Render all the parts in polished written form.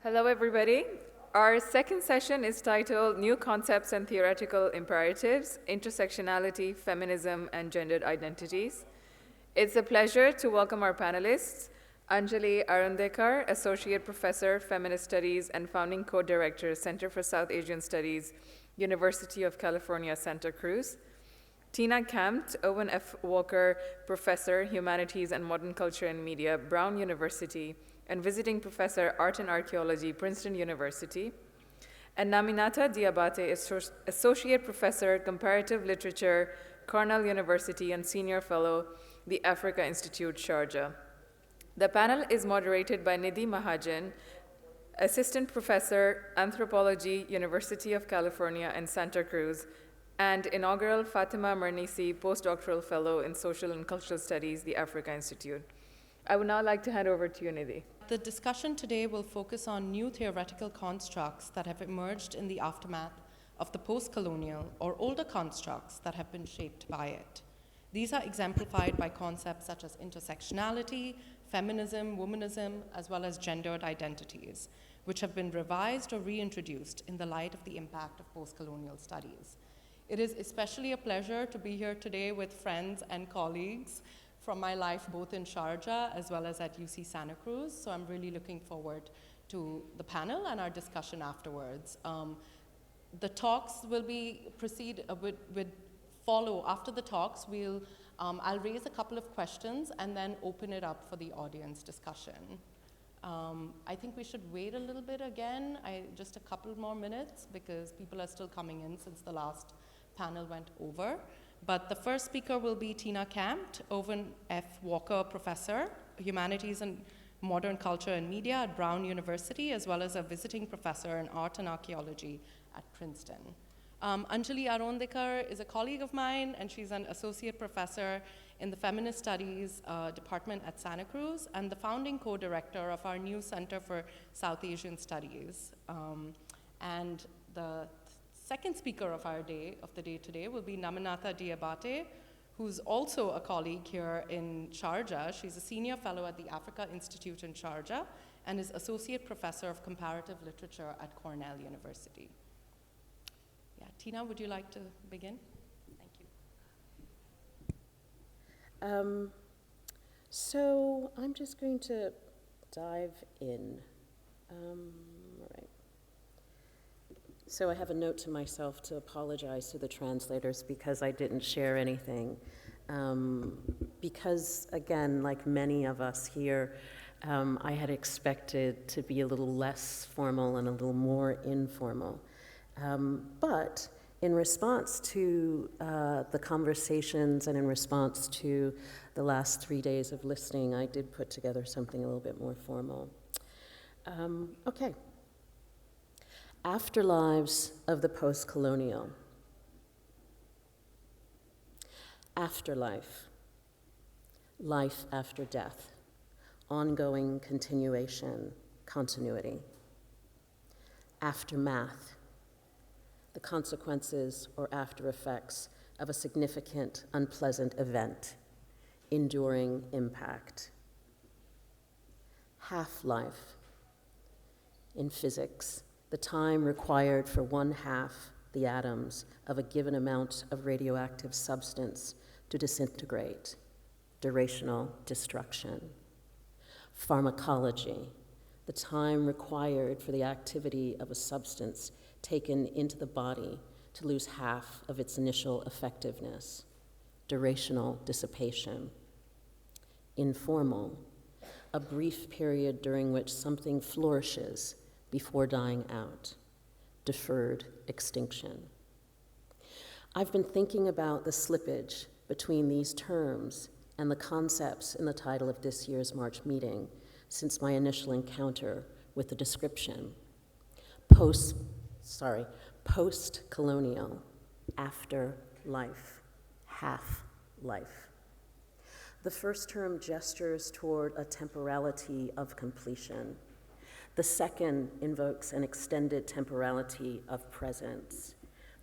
Hello, everybody. Our second session is titled New Concepts and Theoretical Imperatives, Intersectionality, Feminism, and Gendered Identities. It's a pleasure to welcome our panelists, Anjali Arundekar, Associate Professor, Feminist Studies, and Founding Co-Director, Center for South Asian Studies, University of California, Santa Cruz. Tina Campt, Owen F. Walker, Professor, Humanities and Modern Culture and Media, Brown University, and Visiting Professor, Art and Archaeology, Princeton University. And Naminata Diabate, Associate Professor, Comparative Literature, Cornell University, and Senior Fellow, the Africa Institute, Sharjah. The panel is moderated by Nidhi Mahajan, Assistant Professor, Anthropology, University of California and Santa Cruz, and Inaugural Fatema Mernissi, Postdoctoral Fellow in Social and Cultural Studies, the Africa Institute. I would now like to hand over to you, Nidhi. The discussion today will focus on new theoretical constructs that have emerged in the aftermath of the postcolonial or older constructs that have been shaped by it. These are exemplified by concepts such as intersectionality, feminism, womanism, as well as gendered identities, which have been revised or reintroduced in the light of the impact of postcolonial studies. It is especially a pleasure to be here today with friends and colleagues from my life both in Sharjah as well as at UC Santa Cruz. So I'm really looking forward to the panel and our discussion afterwards. The talks will follow after the talks. I'll raise a couple of questions and then open it up for the audience discussion. I think we should wait a little bit again, just a couple more minutes because people are still coming in since the last panel went over. But the first speaker will be Tina Campt, Owen F. Walker Professor, Humanities and Modern Culture and Media at Brown University, as well as a visiting professor in Art and Archaeology at Princeton. Anjali Arundekar is a colleague of mine, and she's an associate professor in the Feminist Studies department at Santa Cruz, and the founding co-director of our new Center for South Asian Studies. And the second speaker of the day today will be Naminata Diabate, who's also a colleague here in Sharjah. She's a senior fellow at the Africa Institute in Sharjah and is associate professor of comparative literature at Cornell University. Yeah, Tina, would you like to begin? Thank you. So I'm just going to dive in. All right. So I have a note to myself to apologize to the translators because I didn't share anything. Because, again, like many of us here, I had expected to be a little less formal and a little more informal. But in response to the conversations and in response to the last 3 days of listening, I did put together something a little bit more formal. Okay. Afterlives of the postcolonial. Afterlife. Life after death. Ongoing continuation, continuity. Aftermath. The consequences or after effects of a significant, unpleasant event. Enduring impact. Half-life. In physics, the time required for 1/2 the atoms of a given amount of radioactive substance to disintegrate, durational destruction. Pharmacology, the time required for the activity of a substance taken into the body to lose 1/2 of its initial effectiveness, durational dissipation. Informal, a brief period during which something flourishes before dying out, deferred extinction. I've been thinking about the slippage between these terms and the concepts in the title of this year's March meeting since my initial encounter with the description. Post-colonial, after-life, half-life. The first term gestures toward a temporality of completion. The second invokes an extended temporality of presence.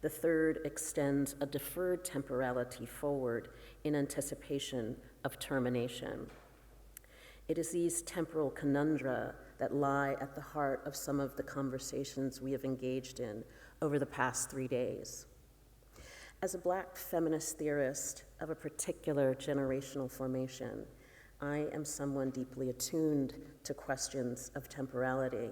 The third extends a deferred temporality forward in anticipation of termination. It is these temporal conundra that lie at the heart of some of the conversations we have engaged in over the past 3 days. As a Black feminist theorist of a particular generational formation, I am someone deeply attuned to questions of temporality,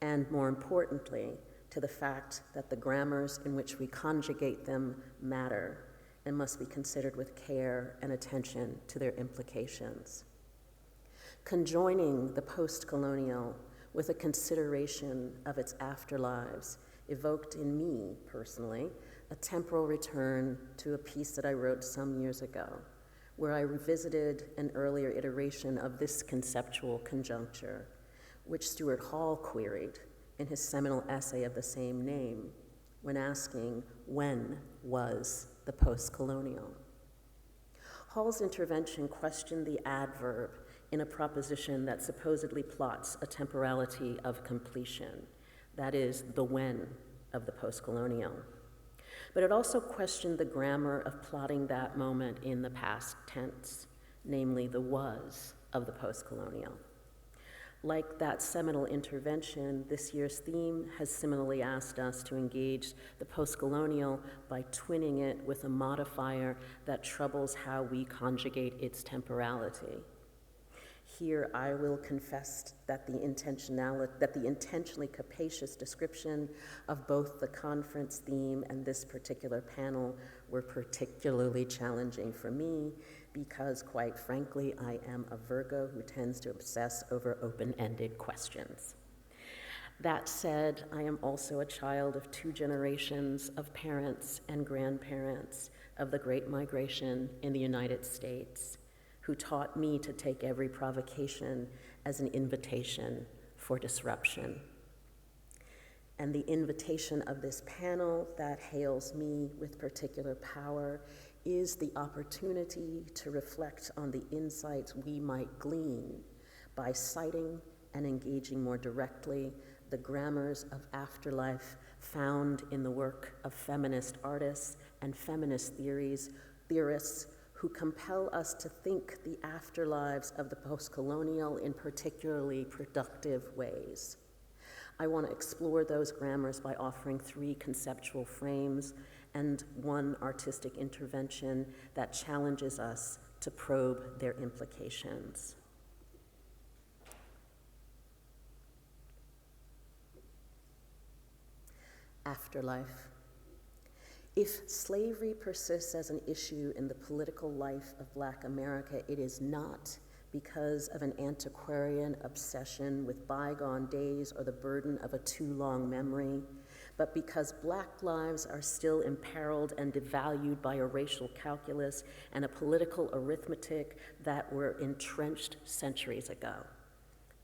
and more importantly, to the fact that the grammars in which we conjugate them matter and must be considered with care and attention to their implications. Conjoining the postcolonial with a consideration of its afterlives evoked in me, personally, a temporal return to a piece that I wrote some years ago, where I revisited an earlier iteration of this conceptual conjuncture, which Stuart Hall queried in his seminal essay of the same name, when asking, when was the postcolonial? Hall's intervention questioned the adverb in a proposition that supposedly plots a temporality of completion, that is, the when of the postcolonial. But it also questioned the grammar of plotting that moment in the past tense, namely the was of the postcolonial. Like that seminal intervention, this year's theme has similarly asked us to engage the postcolonial by twinning it with a modifier that troubles how we conjugate its temporality. Here I will confess that the intentionally capacious description of both the conference theme and this particular panel were particularly challenging for me because, quite frankly, I am a Virgo who tends to obsess over open-ended questions. That said, I am also a child of 2 generations of parents and grandparents of the Great Migration in the United States, who taught me to take every provocation as an invitation for disruption. And the invitation of this panel that hails me with particular power is the opportunity to reflect on the insights we might glean by citing and engaging more directly the grammars of afterlife found in the work of feminist artists and feminist theorists who compel us to think the afterlives of the postcolonial in particularly productive ways. I want to explore those grammars by offering 3 conceptual frames and 1 artistic intervention that challenges us to probe their implications. Afterlife. If slavery persists as an issue in the political life of Black America, it is not because of an antiquarian obsession with bygone days or the burden of a too long memory, but because Black lives are still imperiled and devalued by a racial calculus and a political arithmetic that were entrenched centuries ago.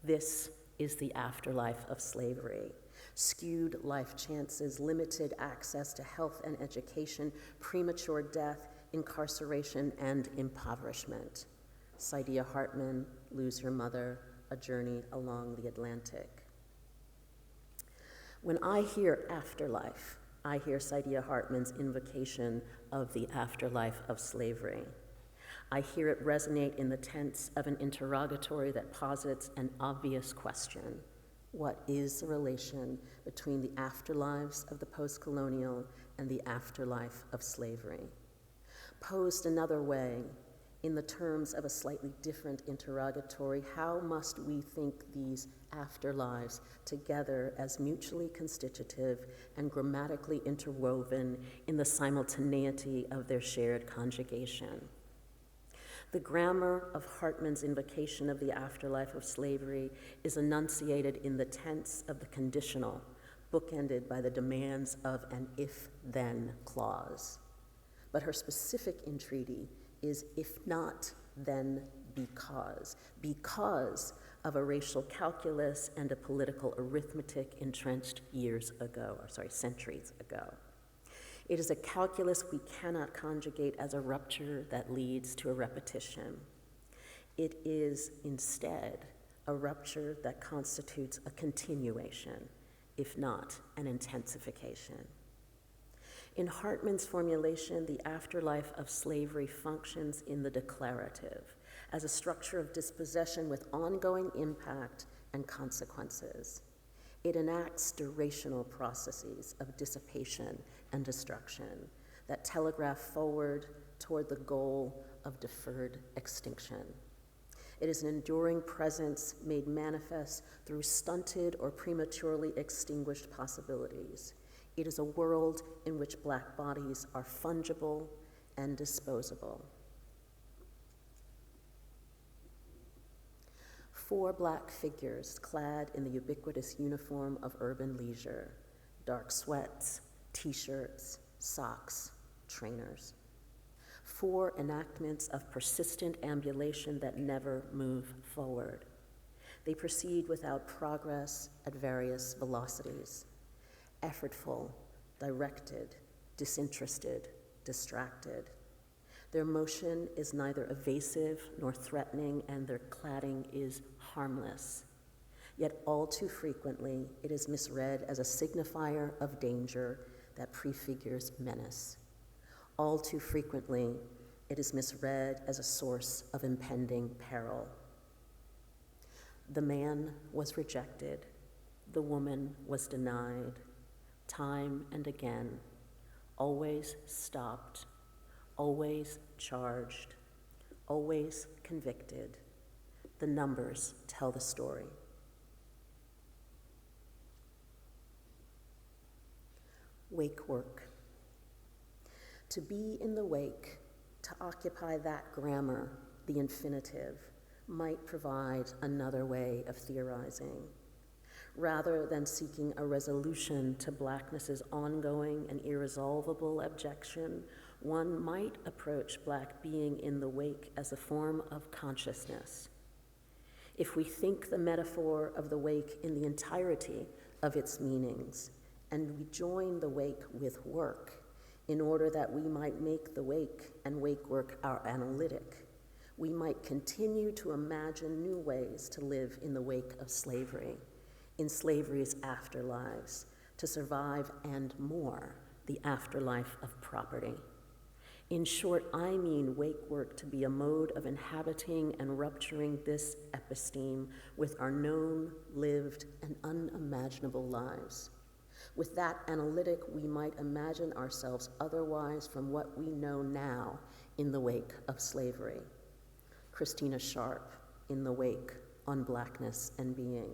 This is the afterlife of slavery. Skewed life chances, limited access to health and education, premature death, incarceration, and impoverishment. Saidiya Hartman, Lose Your Mother, A Journey Along the Atlantic. When I hear afterlife, I hear Saidiya Hartman's invocation of the afterlife of slavery. I hear it resonate in the tense of an interrogatory that posits an obvious question. What is the relation between the afterlives of the postcolonial and the afterlife of slavery? Posed another way, in the terms of a slightly different interrogatory, how must we think these afterlives together as mutually constitutive and grammatically interwoven in the simultaneity of their shared conjugation? The grammar of Hartman's invocation of the afterlife of slavery is enunciated in the tense of the conditional, bookended by the demands of an if-then clause. But her specific entreaty is if not, then because of a racial calculus and a political arithmetic entrenched centuries ago. It is a calculus we cannot conjugate as a rupture that leads to a repetition. It is instead a rupture that constitutes a continuation, if not an intensification. In Hartman's formulation, the afterlife of slavery functions in the declarative, as a structure of dispossession with ongoing impact and consequences. It enacts durational processes of dissipation and destruction that telegraph forward toward the goal of deferred extinction. It is an enduring presence made manifest through stunted or prematurely extinguished possibilities. It is a world in which Black bodies are fungible and disposable. 4 Black figures clad in the ubiquitous uniform of urban leisure, dark sweats, t-shirts, socks, trainers. 4 enactments of persistent ambulation that never move forward. They proceed without progress at various velocities, effortful, directed, disinterested, distracted. Their motion is neither evasive nor threatening, and their cladding is harmless. Yet all too frequently, it is misread as a signifier of danger that prefigures menace. All too frequently, it is misread as a source of impending peril. The man was rejected. The woman was denied. Time and again, always stopped, always charged, always convicted. The numbers tell the story. Wake work. To be in the wake, to occupy that grammar, the infinitive, might provide another way of theorizing. Rather than seeking a resolution to Blackness's ongoing and irresolvable abjection, one might approach Black being in the wake as a form of consciousness. If we think the metaphor of the wake in the entirety of its meanings, and we join the wake with work, in order that we might make the wake and wake work our analytic, we might continue to imagine new ways to live in the wake of slavery, in slavery's afterlives, to survive and more, the afterlife of property. In short, I mean wake work to be a mode of inhabiting and rupturing this episteme with our known, lived, and unimaginable lives. With that analytic, we might imagine ourselves otherwise from what we know now in the wake of slavery. Christina Sharp, In the Wake, on Blackness and Being.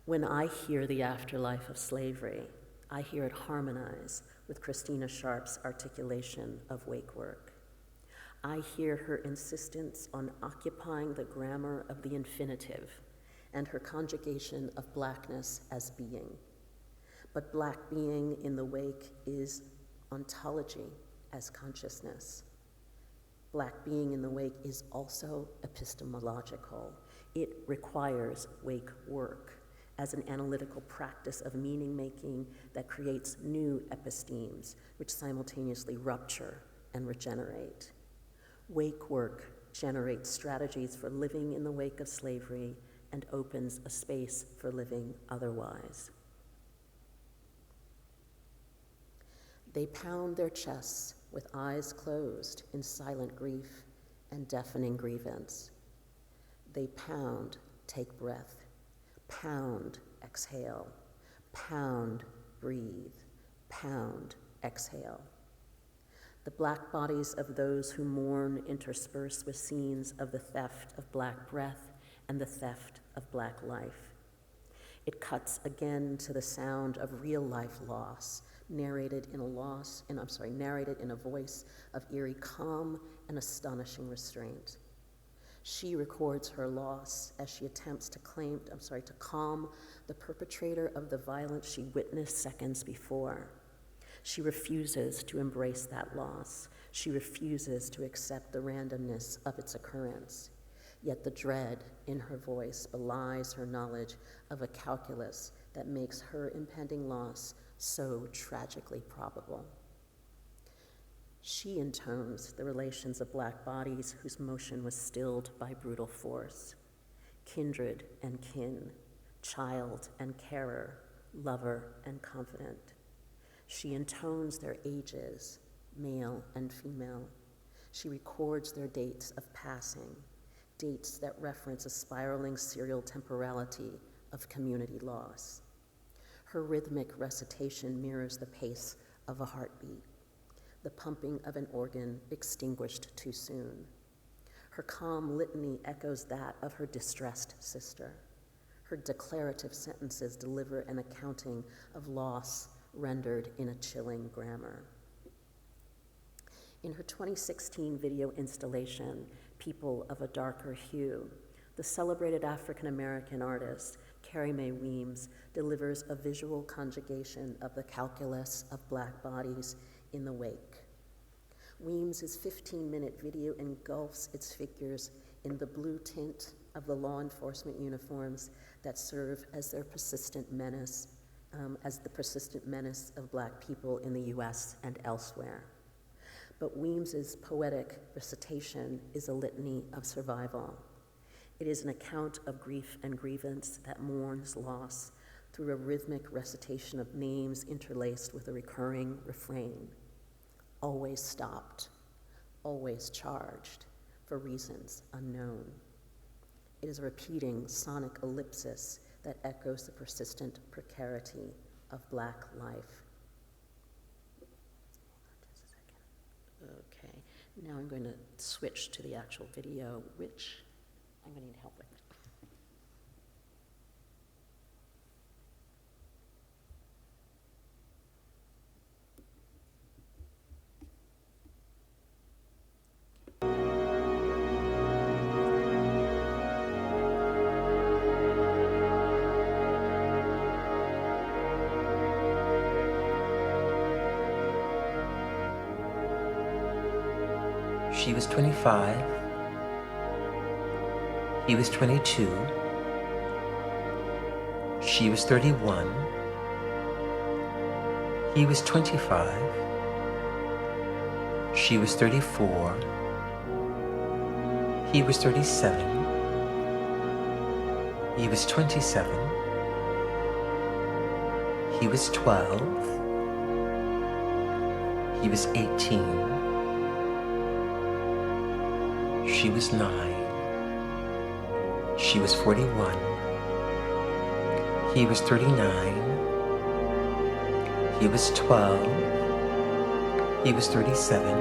When I hear the afterlife of slavery, I hear it harmonize with Christina Sharp's articulation of wake work. I hear her insistence on occupying the grammar of the infinitive and her conjugation of Blackness as being. But Black being in the wake is ontology as consciousness. Black being in the wake is also epistemological. It requires wake work as an analytical practice of meaning-making that creates new epistemes, which simultaneously rupture and regenerate. Wake work generates strategies for living in the wake of slavery and opens a space for living otherwise. They pound their chests with eyes closed in silent grief and deafening grievance. They pound, take breath, pound, exhale, pound, breathe, pound, exhale. The Black bodies of those who mourn intersperse with scenes of the theft of Black breath and the theft of Black life. It cuts again to the sound of real life loss, narrated in a voice of eerie calm and astonishing restraint. She records her loss as she attempts to calm the perpetrator of the violence she witnessed seconds before. She refuses to embrace that loss. She refuses to accept the randomness of its occurrence. Yet the dread in her voice belies her knowledge of a calculus that makes her impending loss so tragically probable. She intones the relations of Black bodies whose motion was stilled by brutal force. Kindred and kin, child and carer, lover and confidant. She intones their ages, male and female. She records their dates of passing, dates that reference a spiraling serial temporality of community loss. Her rhythmic recitation mirrors the pace of a heartbeat, the pumping of an organ extinguished too soon. Her calm litany echoes that of her distressed sister. Her declarative sentences deliver an accounting of loss rendered in a chilling grammar. In her 2016 video installation, People of a Darker Hue, the celebrated African-American artist Carrie Mae Weems delivers a visual conjugation of the calculus of Black bodies in the wake. Weems's 15-minute video engulfs its figures in the blue tint of the law enforcement uniforms that serve as their persistent menace, as the persistent menace of Black people in the US and elsewhere. But Weems's poetic recitation is a litany of survival. It is an account of grief and grievance that mourns loss through a rhythmic recitation of names interlaced with a recurring refrain. Always stopped, always charged, for reasons unknown. It is a repeating sonic ellipsis that echoes the persistent precarity of Black life. Okay, now I'm going to switch to the actual video, which I'm going to need help with. She was 25. He was 22. She was 31. He was 25. She was 34. He was 37. He was 27. He was 12. He was 18. She was 9. She was 41. He was 39. He was 12. He was 37.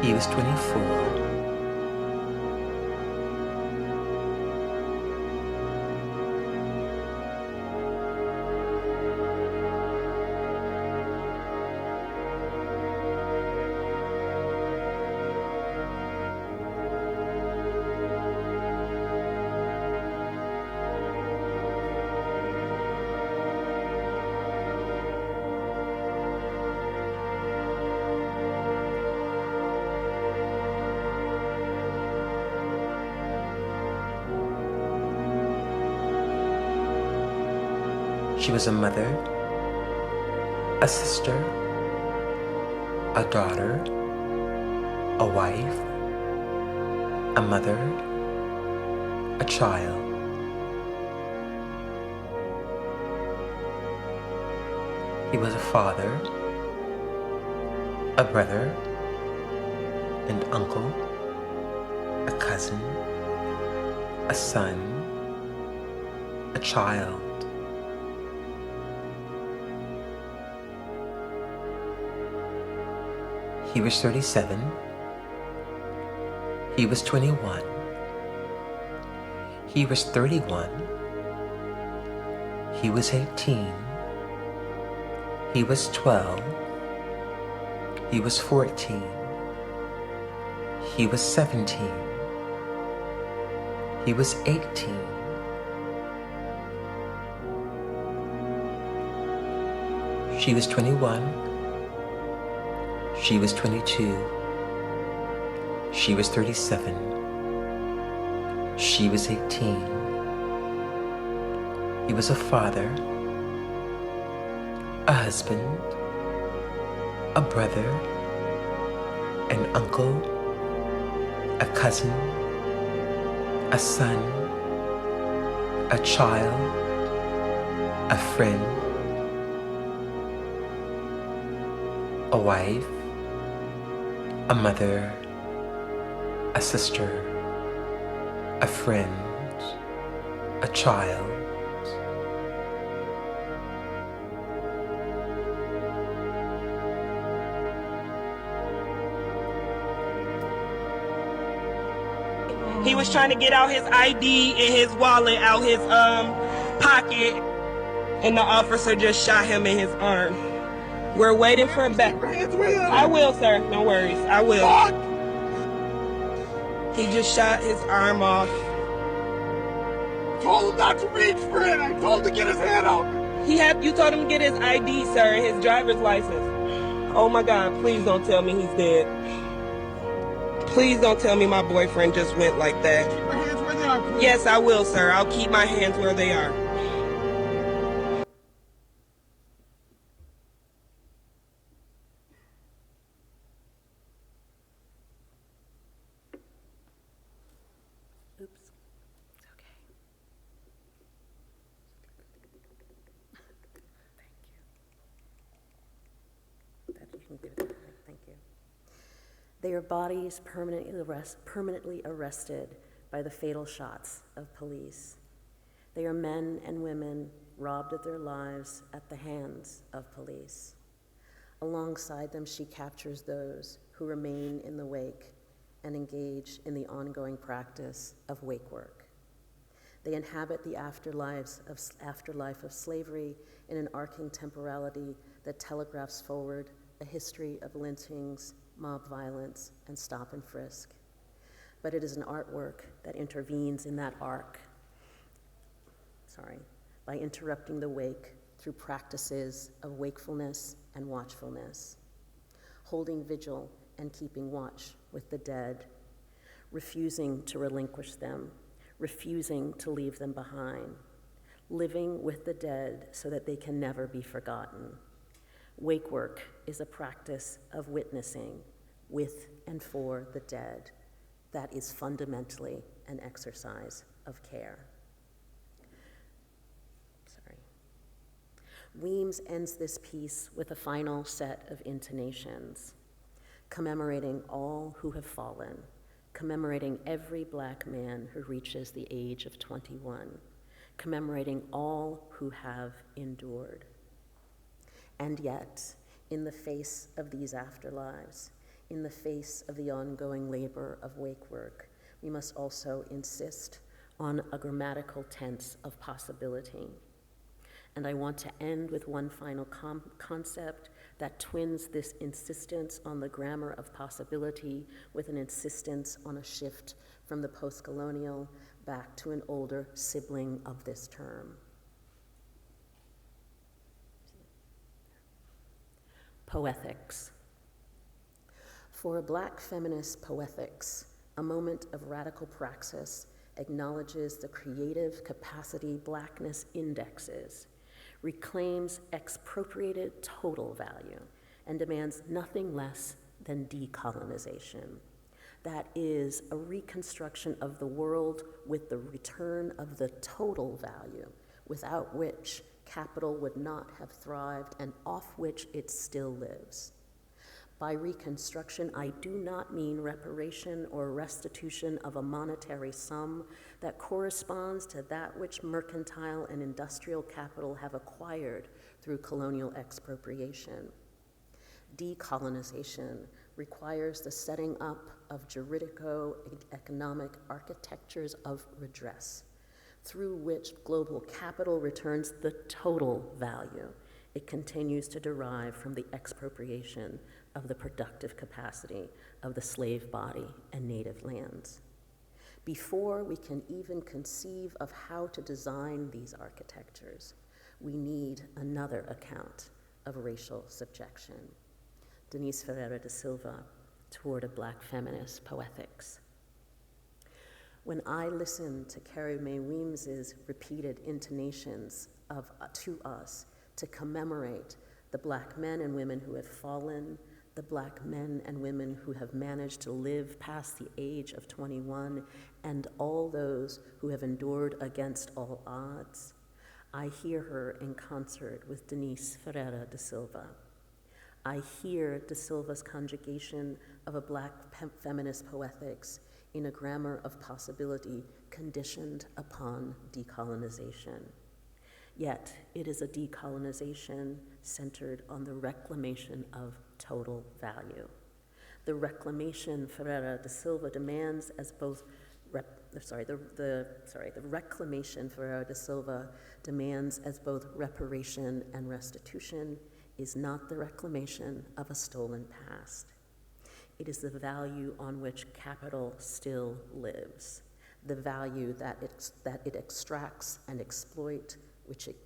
He was 24. She was a mother, a sister, a daughter, a wife, a mother, a child. He was a father, a brother, an uncle, a cousin, a son, a child. He was 37. He was 21. He was 31. He was 18. He was 12. He was 14. He was 17. He was 18. She was 21. She was 22. She was 37. She was 18. He was a father, a husband, a brother, an uncle, a cousin, a son, a child, a friend, a wife, a mother, a sister, a friend, a child. He was trying to get out his ID and his wallet out his pocket, and the officer just shot him in his arm. We're waiting for back. I will, sir. No worries. I will. He just shot his arm off. Told him not to reach for it. I told him to get his hand out. You told him to get his ID, sir, and his driver's license. Oh my God, please don't tell me he's dead. Please don't tell me my boyfriend just went like that. Keep your hands where they are, please. Yes, I will, sir. I'll keep my hands where they are. Oops. Okay. Thank you. That you can give it that. Thank you. They are bodies permanently arrested by the fatal shots of police. They are men and women robbed of their lives at the hands of police. Alongside them, she captures those who remain in the wake and engage in the ongoing practice of wake work. They inhabit the afterlife of slavery in an arcing temporality that telegraphs forward a history of lynchings, mob violence, and stop and frisk. But it is an artwork that intervenes in that arc, by interrupting the wake through practices of wakefulness and watchfulness, holding vigil and keeping watch with the dead, refusing to relinquish them, refusing to leave them behind, living with the dead so that they can never be forgotten. Wake work is a practice of witnessing with and for the dead that is fundamentally an exercise of care. Weems ends this piece with a final set of intonations, commemorating all who have fallen, commemorating every Black man who reaches the age of 21, commemorating all who have endured. And yet, in the face of these afterlives, in the face of the ongoing labor of wake work, we must also insist on a grammatical tense of possibility. And I want to end with one final concept that twins this insistence on the grammar of possibility with an insistence on a shift from the postcolonial back to an older sibling of this term. Poethics. For a Black feminist, poethics, a moment of radical praxis, acknowledges the creative capacity Blackness indexes, reclaims expropriated total value, and demands nothing less than decolonization. That is a reconstruction of the world with the return of the total value, without which capital would not have thrived and off which it still lives. By reconstruction, I do not mean reparation or restitution of a monetary sum that corresponds to that which mercantile and industrial capital have acquired through colonial expropriation. Decolonization requires the setting up of juridico-economic architectures of redress, through which global capital returns the total value it continues to derive from the expropriation of the productive capacity of the slave body and native lands. Before we can even conceive of how to design these architectures, we need another account of racial subjection. Denise Ferreira da Silva, Toward a Black Feminist, Poethics. When I listen to Carrie Mae Weems's repeated intonations to us to commemorate the Black men and women who have fallen, the Black men and women who have managed to live past the age of 21, and all those who have endured against all odds, I hear her in concert with Denise Ferreira da Silva. I hear da Silva's conjugation of a Black feminist poetics in a grammar of possibility conditioned upon decolonization. Yet, it is a decolonization centered on the reclamation of total value. The reclamation Ferreira da Silva demands as both the reclamation Ferreira da Silva demands as both reparation and restitution is not the reclamation of a stolen past. It is the value on which capital still lives, the value that it extracts and exploits,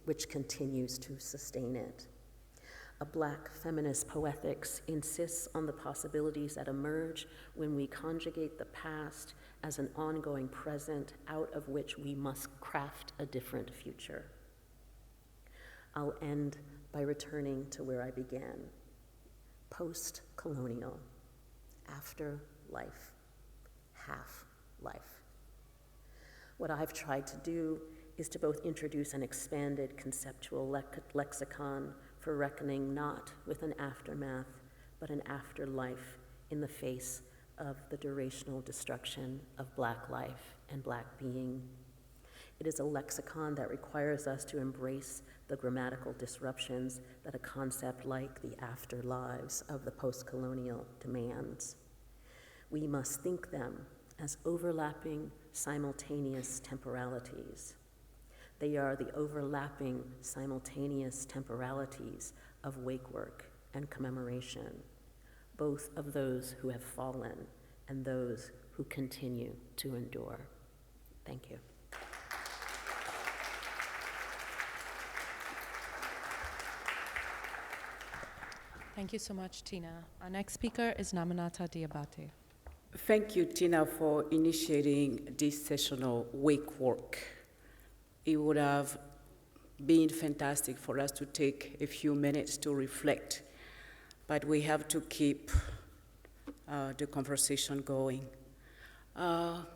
which continues to sustain it. A Black feminist poetics insists on the possibilities that emerge when we conjugate the past as an ongoing present out of which we must craft a different future. I'll end by returning to where I began. Postcolonial, afterlife, half-life. What I've tried to do is to both introduce an expanded conceptual lexicon for reckoning not with an aftermath, but an afterlife in the face of the durational destruction of Black life and Black being. It is a lexicon that requires us to embrace the grammatical disruptions that a concept like the afterlives of the postcolonial demands. We must think them as overlapping, simultaneous temporalities. They are the overlapping, simultaneous temporalities of wake work and commemoration, both of those who have fallen and those who continue to endure. Thank you. Thank you so much, Tina. Our next speaker is Naminata Diabate. Thank you, Tina, for initiating this sessional wake work. It would have been fantastic for us to take a few minutes to reflect, but we have to keep the conversation going.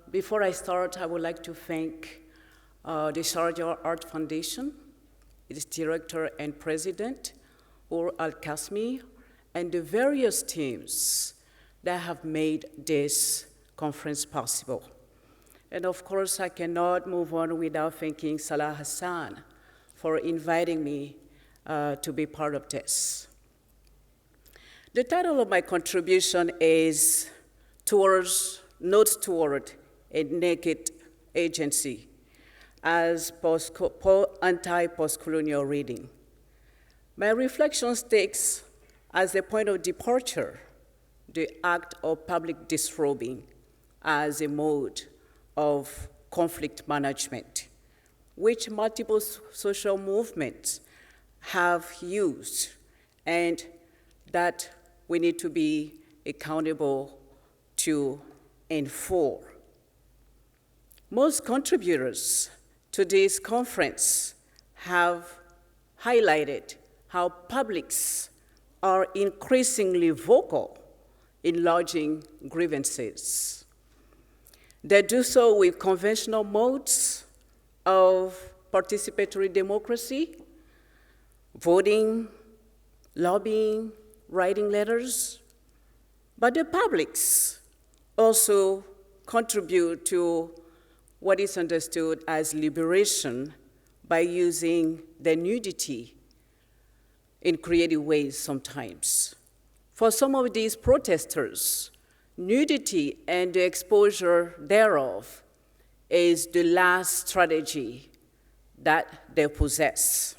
Before I start, I would like to thank the Sharjah Art Foundation, its director and president, Or Al-Kasmi, and the various teams that have made this conference possible. And of course, I cannot move on without thanking Salah Hassan for inviting me to be part of this. The title of my contribution is Notes Toward a Naked Agency as Anti-Postcolonial Reading. My reflections takes as a point of departure the act of public disrobing as a mode of conflict management, which multiple social movements have used, and that we need to be accountable to and for. Most contributors to this conference have highlighted how publics are increasingly vocal in lodging grievances. They do so with conventional modes of participatory democracy, voting, lobbying, writing letters, but the publics also contribute to what is understood as liberation by using the nudity in creative ways sometimes. For some of these protesters, nudity and the exposure thereof is the last strategy that they possess.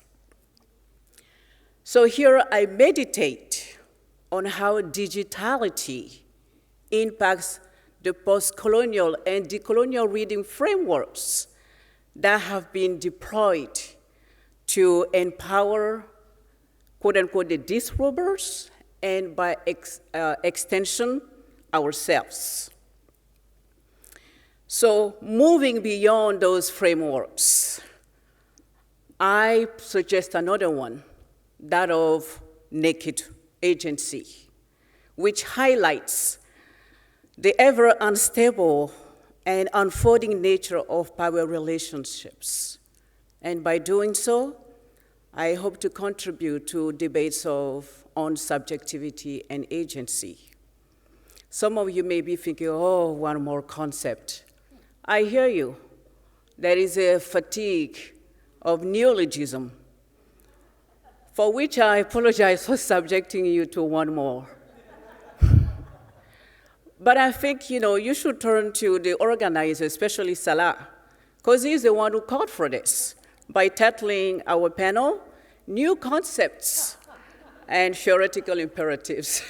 So here I meditate on how digitality impacts the postcolonial and decolonial reading frameworks that have been deployed to empower, quote unquote, the disrobers, and by extension, ourselves. So moving beyond those frameworks, I suggest another one, that of naked agency, which highlights the ever unstable and unfolding nature of power relationships. And by doing so, I hope to contribute to debates on subjectivity and agency. Some of you may be thinking, oh, one more concept. I hear you. There is a fatigue of neologism, for which I apologize for subjecting you to one more. But I think, you should turn to the organizer, especially Salah, because he's the one who called for this by titling our panel, New Concepts and Theoretical Imperatives.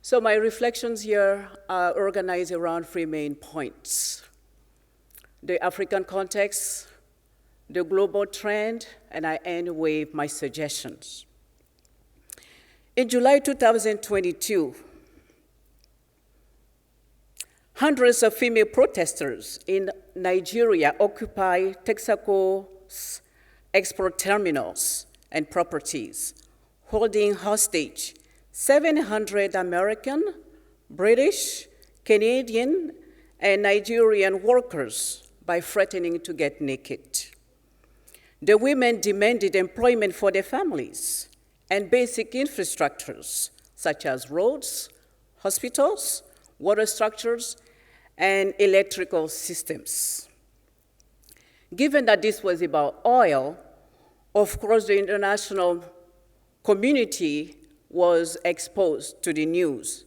So my reflections here are organized around three main points: the African context, the global trend, and I end with my suggestions. In July 2022, hundreds of female protesters in Nigeria occupied Texaco's export terminals and properties, holding hostage 700 American, British, Canadian, and Nigerian workers by threatening to get naked. The women demanded employment for their families and basic infrastructures, such as roads, hospitals, water structures, and electrical systems. Given that this was about oil, of course, the international community was exposed to the news.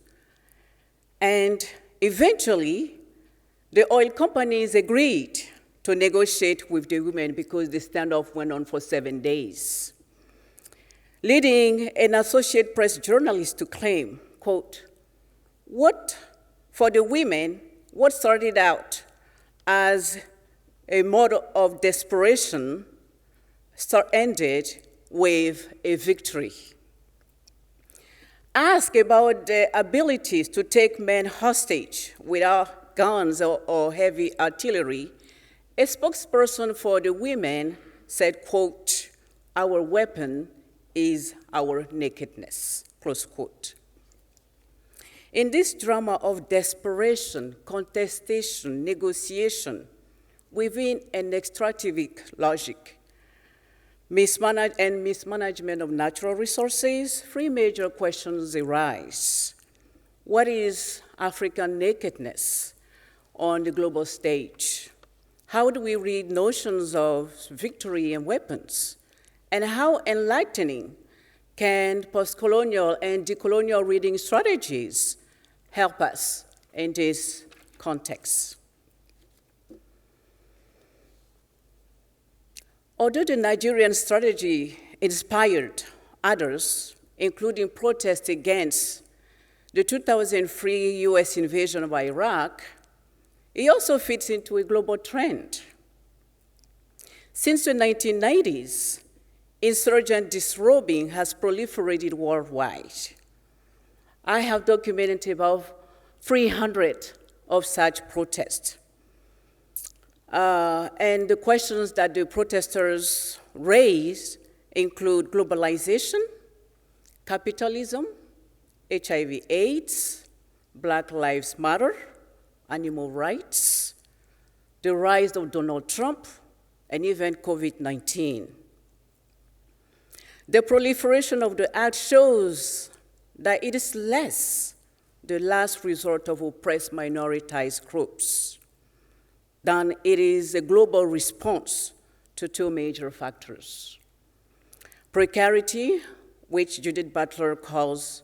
And eventually, the oil companies agreed to negotiate with the women because the standoff went on for 7 days, leading an Associated Press journalist to claim, quote, for the women, what started out as a model of desperation ended with a victory. Asked about the abilities to take men hostage without guns or heavy artillery, a spokesperson for the women said, quote, our weapon is our nakedness, close quote. In this drama of desperation, contestation, negotiation, within an extractive logic, mismanagement of natural resources, three major questions arise. What is African nakedness on the global stage? How do we read notions of victory and weapons? And how enlightening can postcolonial and decolonial reading strategies help us in this context? Although the Nigerian strategy inspired others, including protests against the 2003 US invasion of Iraq, it also fits into a global trend. Since the 1990s, insurgent disrobing has proliferated worldwide. I have documented about 300 of such protests. And the questions that the protesters raise include globalization, capitalism, HIV/AIDS, Black Lives Matter, animal rights, the rise of Donald Trump, and even COVID-19. The proliferation of the act shows that it is less the last resort of oppressed minoritized groups than it is a global response to two major factors. Precarity, which Judith Butler calls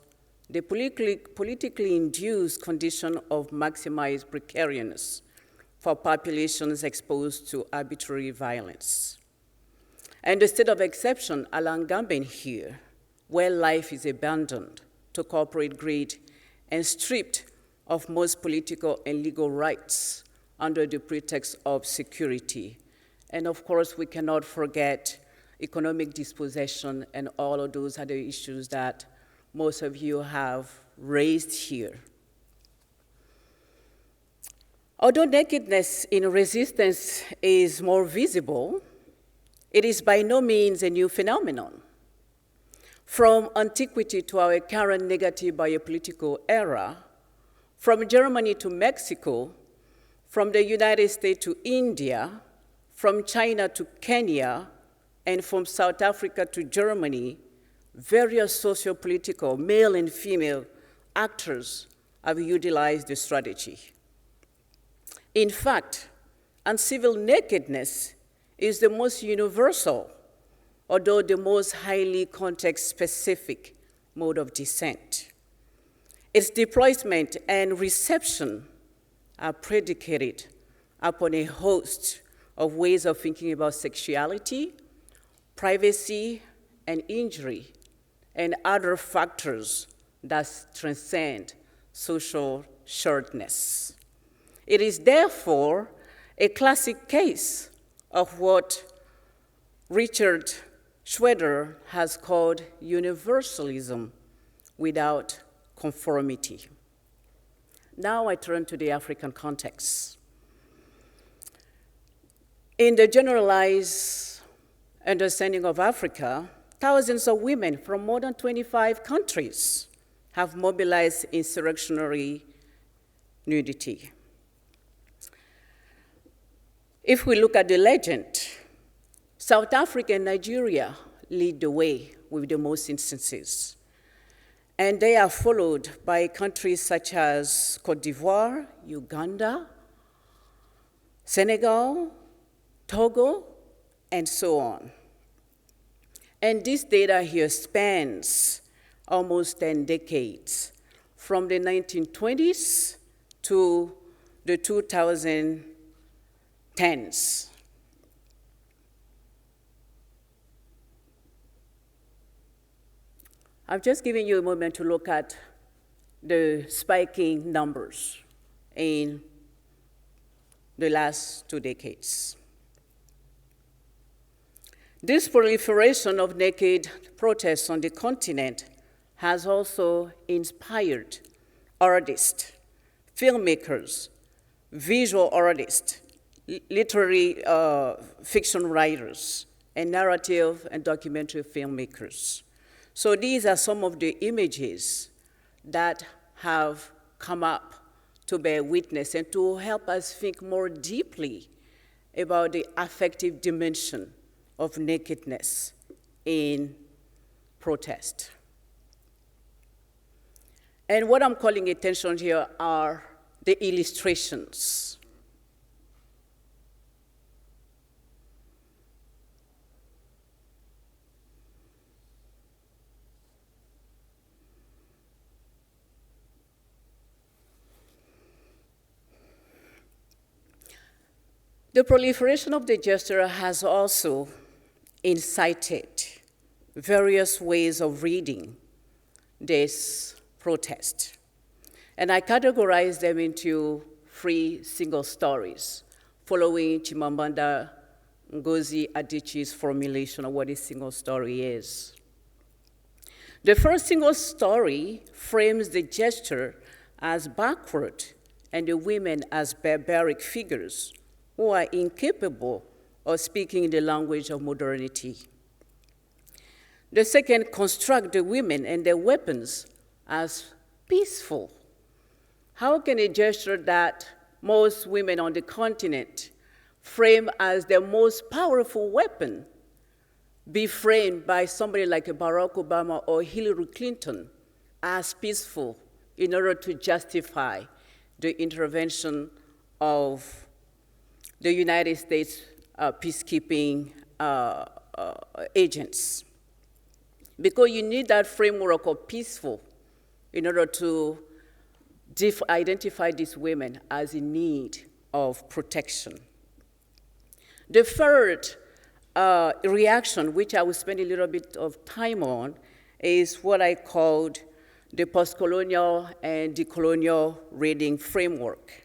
the politically induced condition of maximized precariousness for populations exposed to arbitrary violence. And the state of exception along Gambin here, where life is abandoned to corporate greed and stripped of most political and legal rights under the pretext of security. And of course, we cannot forget economic dispossession and all of those other issues that most of you have raised here. Although nakedness in resistance is more visible, it is by no means a new phenomenon. From antiquity to our current negative biopolitical era, from Germany to Mexico, from the United States to India, from China to Kenya, and from South Africa to Germany, various socio-political male and female actors have utilized the strategy. In fact, uncivil nakedness is the most universal, although the most highly context-specific mode of descent. Its deployment and reception are predicated upon a host of ways of thinking about sexuality, privacy, and injury, and other factors that transcend social shortness. It is therefore a classic case of what Richard Schroeder has called universalism without conformity. Now I turn to the African context. In the generalized understanding of Africa, thousands of women from more than 25 countries have mobilized insurrectionary nudity. If we look at the legend, South Africa and Nigeria lead the way with the most instances. And they are followed by countries such as Cote d'Ivoire, Uganda, Senegal, Togo, and so on. And this data here spans almost 10 decades, from the 1920s to the 2010s. I'm just giving you a moment to look at the spiking numbers in the last 2 decades. This proliferation of naked protests on the continent has also inspired artists, filmmakers, visual artists, literary fiction writers, and narrative and documentary filmmakers. So these are some of the images that have come up to bear witness and to help us think more deeply about the affective dimension of nakedness in protest. And what I'm calling attention here are the illustrations. The proliferation of the gesture has also incited various ways of reading this protest. And I categorize them into 3 single stories, following Chimamanda Ngozi Adichie's formulation of what a single story is. The first single story frames the gesture as backward and the women as barbaric figures who are incapable of speaking the language of modernity. The second constructs the women and their weapons as peaceful. How can a gesture that most women on the continent frame as their most powerful weapon be framed by somebody like Barack Obama or Hillary Clinton as peaceful in order to justify the intervention of the United States peacekeeping agents? Because you need that framework of peaceful in order to identify these women as in need of protection. The third reaction, which I will spend a little bit of time on, is what I called the postcolonial and decolonial reading framework.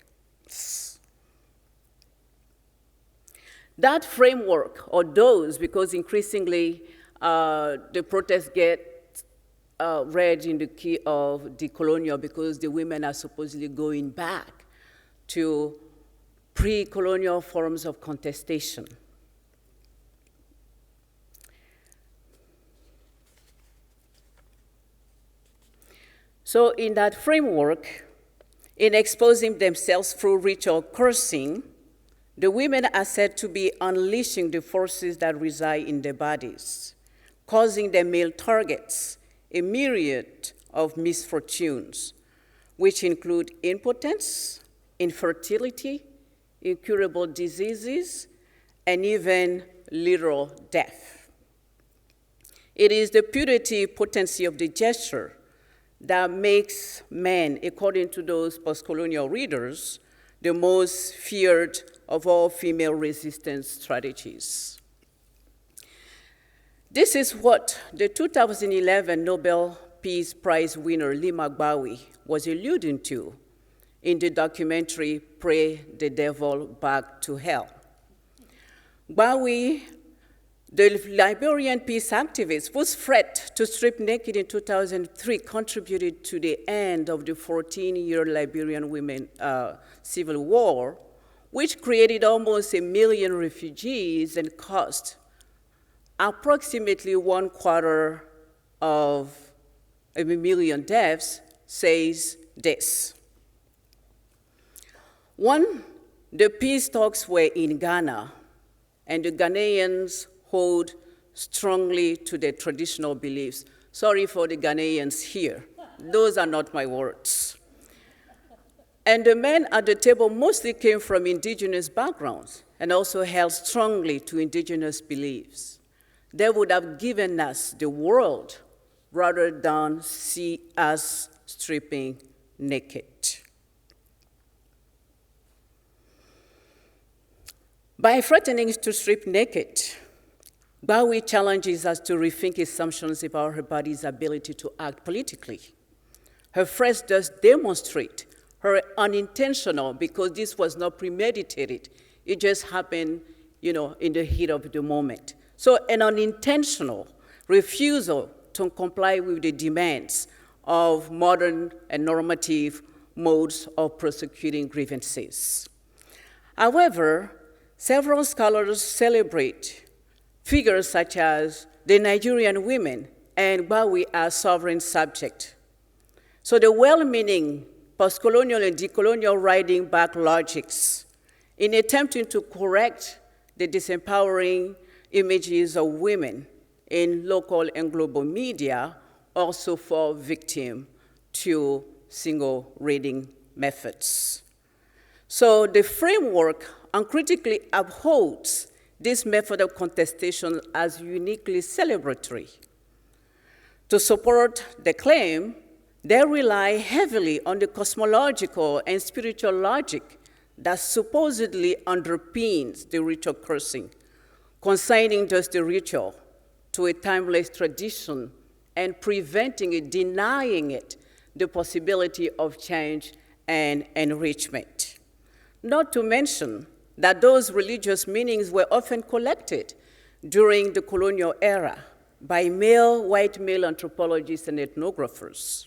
That framework, or those, because increasingly the protests get read in the key of decolonial because the women are supposedly going back to pre-colonial forms of contestation. So in that framework, in exposing themselves through ritual cursing, the women are said to be unleashing the forces that reside in their bodies, causing their male targets a myriad of misfortunes, which include impotence, infertility, incurable diseases, and even literal death. It is the purity potency of the gesture that makes men, according to those postcolonial readers, the most feared of all female resistance strategies. This is what the 2011 Nobel Peace Prize winner Lima Gbawi was alluding to in the documentary Pray the Devil Back to Hell. Gbawi, the Liberian peace activist whose threat to strip naked in 2003 contributed to the end of the 14-year Liberian women civil war, which created almost 1 million refugees and cost approximately 1/4 of 1 million deaths, says this. One, the peace talks were in Ghana, and the Ghanaians hold strongly to their traditional beliefs. Sorry for the Ghanaians here. Those are not my words. And the men at the table mostly came from indigenous backgrounds and also held strongly to indigenous beliefs. They would have given us the world rather than see us stripping naked. By threatening to strip naked, Gbawi challenges us to rethink assumptions about her body's ability to act politically. Her phrase does demonstrate her unintentional, because this was not premeditated. It just happened, in the heat of the moment. So an unintentional refusal to comply with the demands of modern and normative modes of prosecuting grievances. However, several scholars celebrate figures such as the Nigerian women and Gbawi as sovereign subject. So the well-meaning postcolonial and decolonial writing back logics in attempting to correct the disempowering images of women in local and global media also fall victim to single reading methods. So the framework uncritically upholds this method of contestation as uniquely celebratory. To support the claim, they rely heavily on the cosmological and spiritual logic that supposedly underpins the ritual cursing, consigning just the ritual to a timeless tradition and preventing it, denying it, the possibility of change and enrichment. Not to mention that those religious meanings were often collected during the colonial era by white male anthropologists and ethnographers.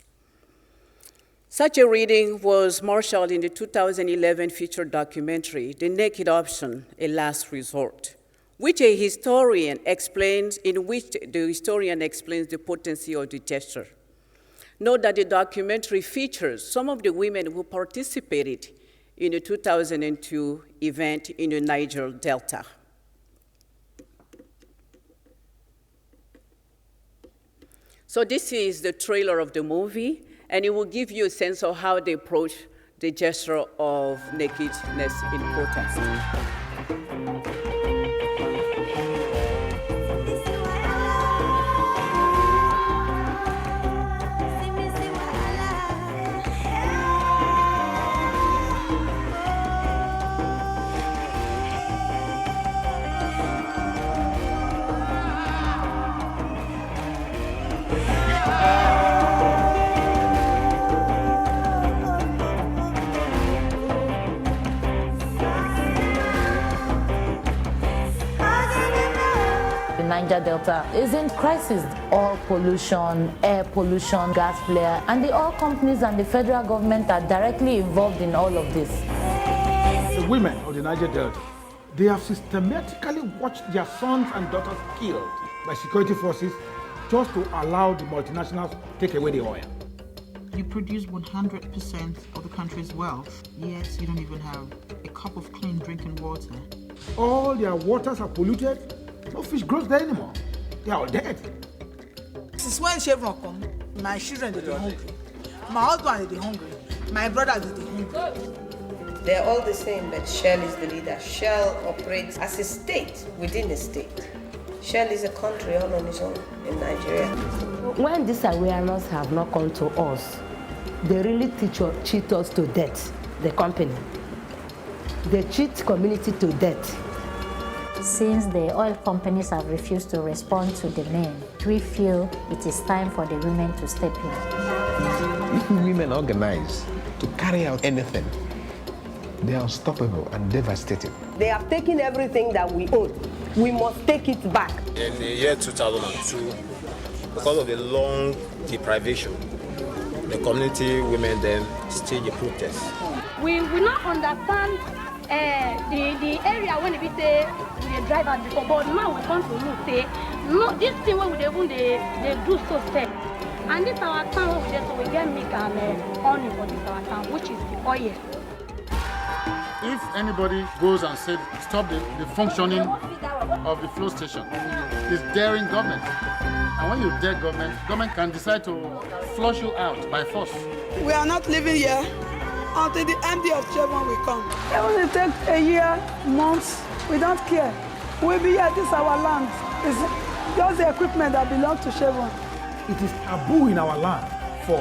Such a reading was marshaled in the 2011 feature documentary, The Naked Option, A Last Resort, in which the historian explains the potency of the gesture. Note that the documentary features some of the women who participated in the 2002 event in the Niger Delta. So this is the trailer of the movie, and it will give you a sense of how they approach the gesture of nakedness in protest. Niger Delta is in crisis. Oil pollution, air pollution, gas flare, and the oil companies and the federal government are directly involved in all of this. The women of the Niger Delta, they have systematically watched their sons and daughters killed by security forces just to allow the multinationals to take away the oil. You produce 100% of the country's wealth, yet you don't even have a cup of clean drinking water. All their waters are polluted. No fish grows there anymore. They are all dead. Since when chevron come, my children they hungry, my husband they hungry, my brothers they hungry. They're all the same, but Shell is the leader. Shell operates as a state within a state. Shell is a country all on its own in Nigeria. When this awareness have not come to us, they really cheat us to death, the company. They cheat community to death. Since the oil companies have refused to respond to the men, we feel it is time for the women to step in. If women organize to carry out anything, they are unstoppable and devastating. They have taken everything that we own. We must take it back. In the year 2002, because of the long deprivation, the community women then staged a protest. We will not understand the area when we say we drive at before, but now we come to look, say, no, this thing when they do so safe. And this our town over there, so we get milk and honey for this our town, which is the oil. If anybody goes and says stop the functioning of the flow station, it's daring government. And when you dare government can decide to flush you out by force. We are not living here until the MD of Chevron will come. Even if it takes a year, months, we don't care. We'll be here, this is our land. It's just the equipment that belongs to Chevron. It is taboo in our land for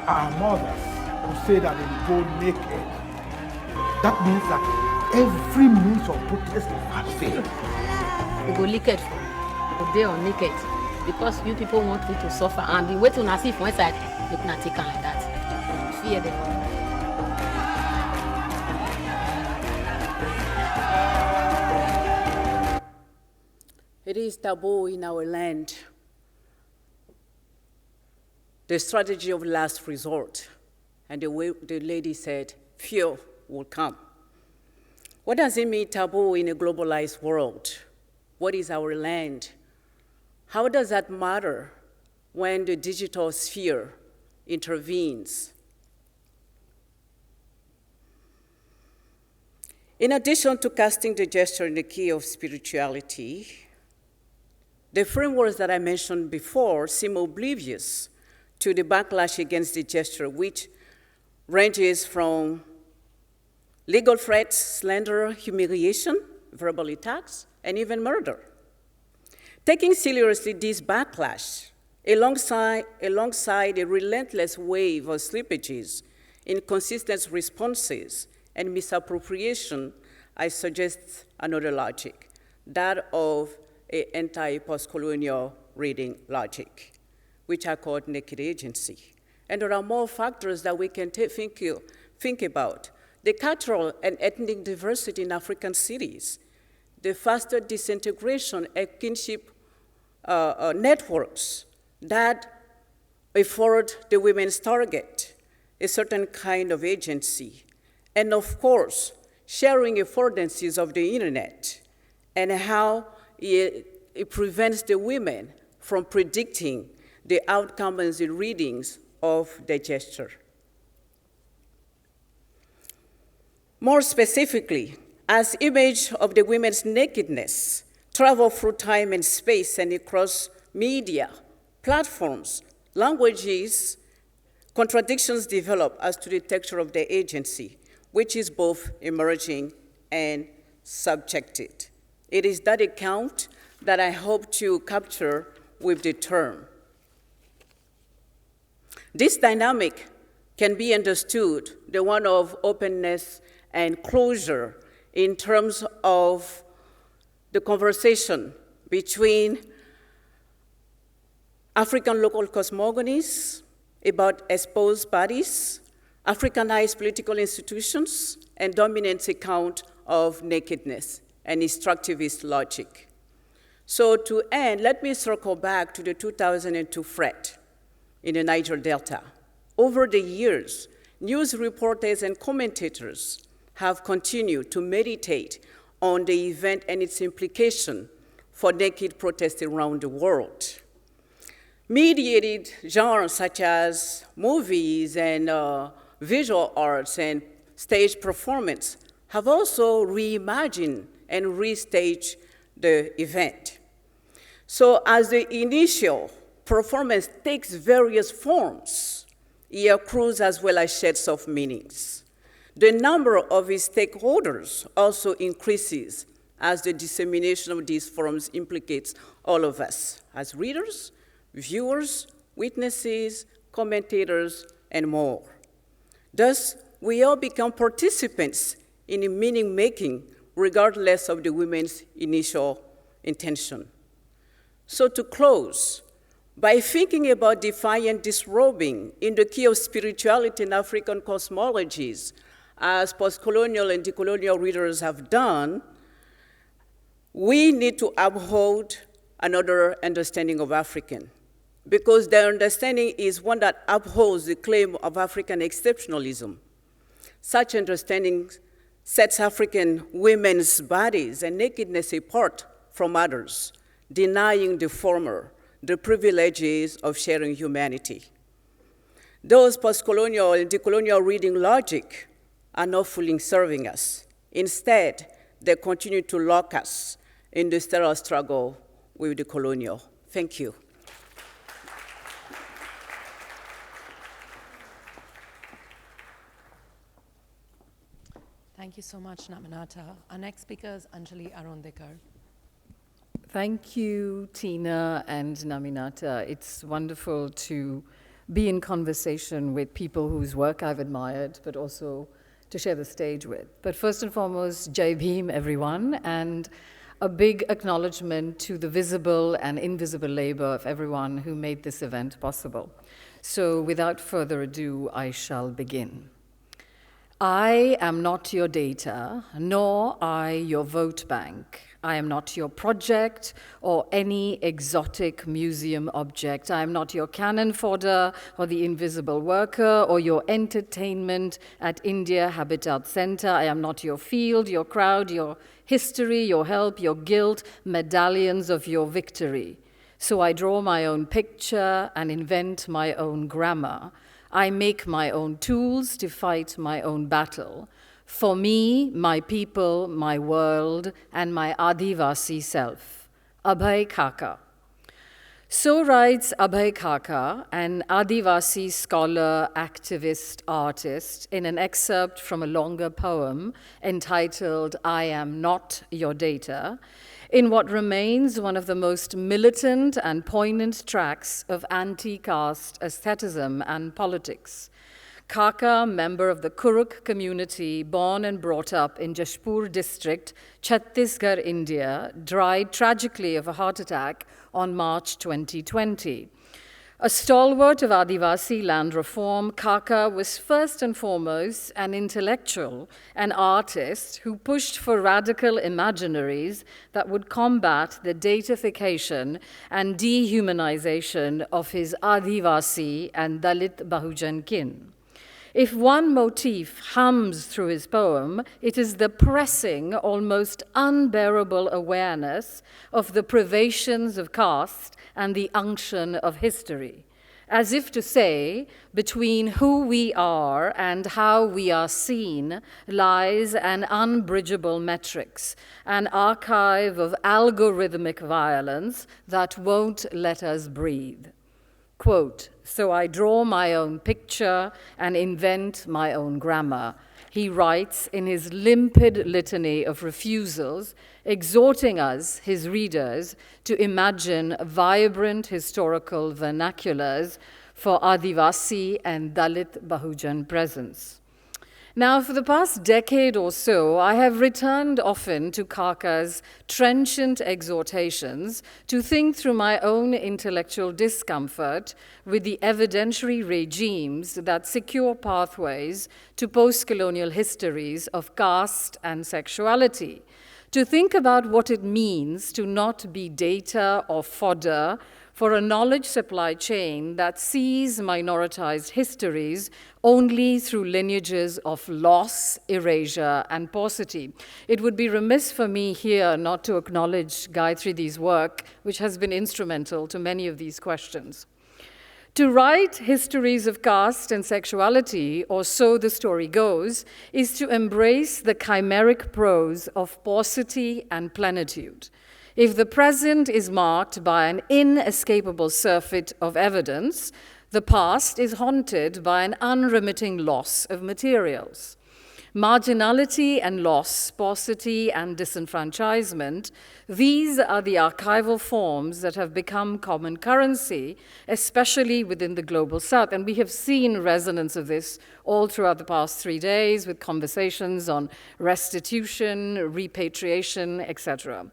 our mothers to say that they will go naked. That means that every means of protest has failed. We go naked, we go there on naked, because you people want me to suffer, and the way to see from inside, you cannot take like that. Fear them. It is taboo in our land. The strategy of last resort, and the way the lady said, fear will come. What does it mean taboo in a globalized world? What is our land? How does that matter when the digital sphere intervenes? In addition to casting the gesture in the key of spirituality, the frameworks that I mentioned before seem oblivious to the backlash against the gesture, which ranges from legal threats, slander, humiliation, verbal attacks, and even murder. Taking seriously this backlash, alongside a relentless wave of slippages, inconsistent responses, and misappropriation, I suggest another logic, that of an anti-postcolonial reading logic, which I call naked agency. And there are more factors that we can think about. The cultural and ethnic diversity in African cities, the faster disintegration and kinship networks that afford the women's target a certain kind of agency, and of course, sharing affordances of the internet and how it prevents the women from predicting the outcomes and readings of the gesture. More specifically, as image of the women's nakedness travel through time and space and across media, platforms, languages, contradictions develop as to the texture of the agency, which is both emerging and subjected. It is that account that I hope to capture with the term. This dynamic can be understood, the one of openness and closure, in terms of the conversation between African local cosmogonies about exposed bodies, Africanized political institutions, and dominant account of nakedness and extractivist logic. So to end, let me circle back to the 2002 threat in the Niger Delta. Over the years, news reporters and commentators have continued to meditate on the event and its implication for naked protests around the world. Mediated genres such as movies and visual arts and stage performance have also reimagined and restaged the event. So as the initial performance takes various forms. Here, Cruz as well as shades of meanings. The number of its stakeholders also increases as the dissemination of these forms implicates all of us as readers, viewers, witnesses, commentators, and more. Thus, we all become participants in the meaning-making regardless of the women's initial intention. So to close, by thinking about defiant disrobing in the key of spirituality in African cosmologies, as postcolonial and decolonial readers have done, we need to uphold another understanding of African, because their understanding is one that upholds the claim of African exceptionalism. Such understanding sets African women's bodies and nakedness apart from others, denying the former the privileges of sharing humanity. Those postcolonial and decolonial reading logic are not fully serving us. Instead, they continue to lock us in the sterile struggle with the colonial. Thank you. Thank you so much, Naminata. Our next speaker is Anjali Arundekar. Thank you, Tina and Naminata. It's wonderful to be in conversation with people whose work I've admired, but also to share the stage with. But first and foremost, Jai Bhim, everyone, and a big acknowledgement to the visible and invisible labor of everyone who made this event possible. So without further ado, I shall begin. I am not your data, nor I your vote bank. I am not your project or any exotic museum object. I am not your cannon fodder or the invisible worker or your entertainment at India Habitat Center. I am not your field, your crowd, your history, your help, your guilt, medallions of your victory. So I draw my own picture and invent my own grammar. I make my own tools to fight my own battle. For me, my people, my world, and my Adivasi self. Abhay Khaka. So writes Abhay Khaka, an Adivasi scholar, activist, artist, in an excerpt from a longer poem entitled I Am Not Your Data, in what remains one of the most militant and poignant tracks of anti-caste aestheticism and politics. Khaka, member of the Kuruk community, born and brought up in Jashpur district, Chhattisgarh, India, died tragically of a heart attack on March 2020. A stalwart of Adivasi land reform, Khaka was first and foremost an intellectual, an artist who pushed for radical imaginaries that would combat the datification and dehumanization of his Adivasi and Dalit Bahujan kin. If one motif hums through his poem, it is the pressing, almost unbearable awareness of the privations of caste and the unction of history. As if to say, between who we are and how we are seen lies an unbridgeable matrix, an archive of algorithmic violence that won't let us breathe. Quote, so I draw my own picture and invent my own grammar, he writes in his limpid litany of refusals, exhorting us, his readers, to imagine vibrant historical vernaculars for Adivasi and Dalit Bahujan presence. Now, for the past decade or so, I have returned often to Khaka's trenchant exhortations to think through my own intellectual discomfort with the evidentiary regimes that secure pathways to postcolonial histories of caste and sexuality, to think about what it means to not be data or fodder for a knowledge supply chain that sees minoritized histories only through lineages of loss, erasure, and paucity. It would be remiss for me here not to acknowledge Gayatri's work, which has been instrumental to many of these questions. To write histories of caste and sexuality, or so the story goes, is to embrace the chimeric prose of paucity and plenitude. If the present is marked by an inescapable surfeit of evidence, the past is haunted by an unremitting loss of materials. Marginality and loss, paucity and disenfranchisement, these are the archival forms that have become common currency, especially within the global south. And we have seen resonance of this all throughout the past 3 days with conversations on restitution, repatriation, etc.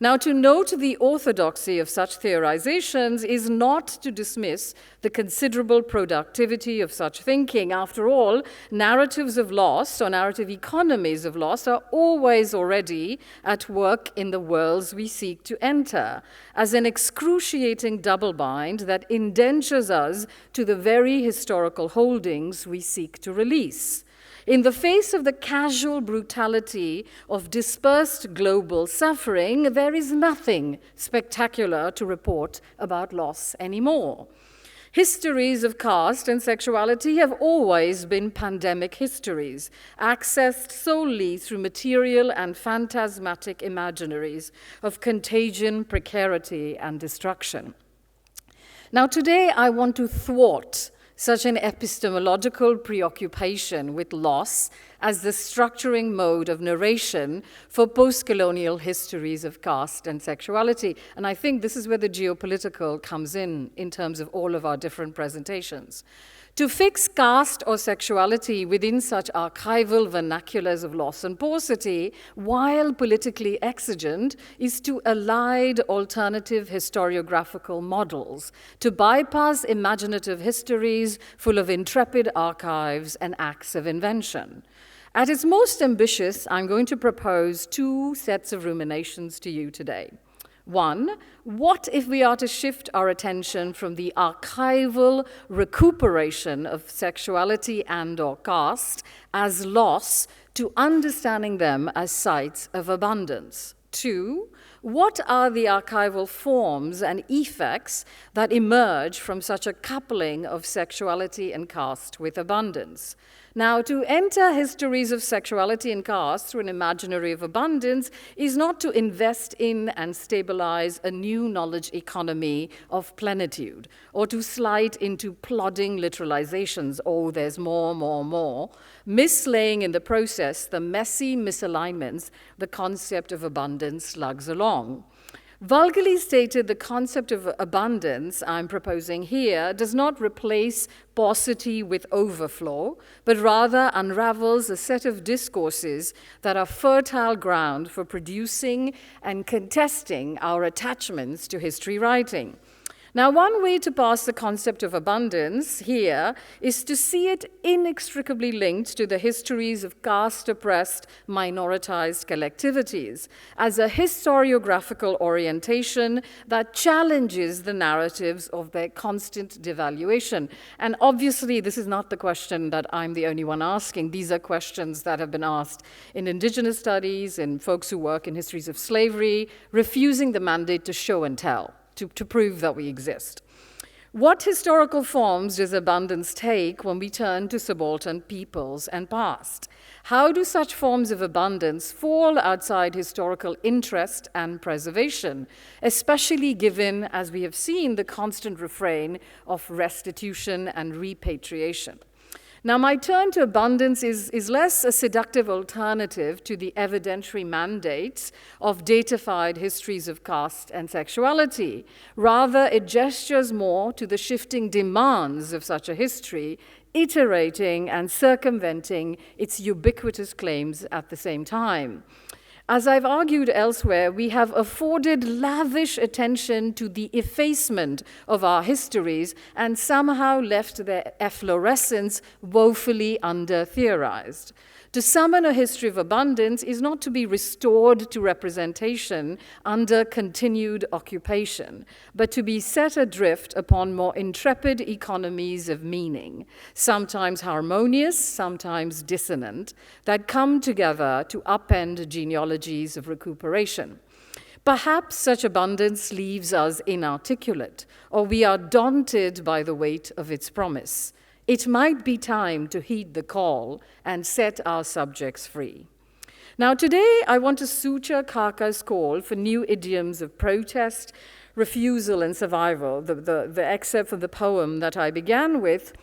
Now, to note the orthodoxy of such theorizations is not to dismiss the considerable productivity of such thinking. After all, narratives of loss or narrative economies of loss are always already at work in the worlds we seek to enter, as an excruciating double bind that indentures us to the very historical holdings we seek to release. In the face of the casual brutality of dispersed global suffering, there is nothing spectacular to report about loss anymore. Histories of caste and sexuality have always been pandemic histories, accessed solely through material and phantasmatic imaginaries of contagion, precarity, and destruction. Now, today I want to thwart such an epistemological preoccupation with loss as the structuring mode of narration for postcolonial histories of caste and sexuality. And I think this is where the geopolitical comes in terms of all of our different presentations. To fix caste or sexuality within such archival vernaculars of loss and paucity, while politically exigent, is to elide alternative historiographical models, to bypass imaginative histories full of intrepid archives and acts of invention. At its most ambitious, I'm going to propose 2 sets of ruminations to you today. 1, what if we are to shift our attention from the archival recuperation of sexuality and/or caste as loss to understanding them as sites of abundance? 2, what are the archival forms and effects that emerge from such a coupling of sexuality and caste with abundance? Now, to enter histories of sexuality and caste through an imaginary of abundance is not to invest in and stabilize a new knowledge economy of plenitude, or to slide into plodding literalizations, oh, there's more, mislaying in the process the messy misalignments the concept of abundance lugs along. Vulgarly stated, the concept of abundance I'm proposing here does not replace paucity with overflow, but rather unravels a set of discourses that are fertile ground for producing and contesting our attachments to history writing. Now, one way to pass the concept of abundance here is to see it inextricably linked to the histories of caste-oppressed, minoritized collectivities as a historiographical orientation that challenges the narratives of their constant devaluation. And obviously, this is not the question that I'm the only one asking. These are questions that have been asked in indigenous studies, in folks who work in histories of slavery, refusing the mandate to show and tell. To prove that we exist. What historical forms does abundance take when we turn to subaltern peoples and past? How do such forms of abundance fall outside historical interest and preservation, especially given, as we have seen, the constant refrain of restitution and repatriation? Now, my turn to abundance is less a seductive alternative to the evidentiary mandates of datafied histories of caste and sexuality. Rather, it gestures more to the shifting demands of such a history, iterating and circumventing its ubiquitous claims at the same time. As I've argued elsewhere, we have afforded lavish attention to the effacement of our histories and somehow left their efflorescence woefully under-theorized. To summon a history of abundance is not to be restored to representation under continued occupation, but to be set adrift upon more intrepid economies of meaning, sometimes harmonious, sometimes dissonant, that come together to upend genealogies of recuperation. Perhaps such abundance leaves us inarticulate, or we are daunted by the weight of its promise. It might be time to heed the call and set our subjects free. Now today I want to suture Khaka's call for new idioms of protest, refusal and survival, the excerpt from the poem that I began with,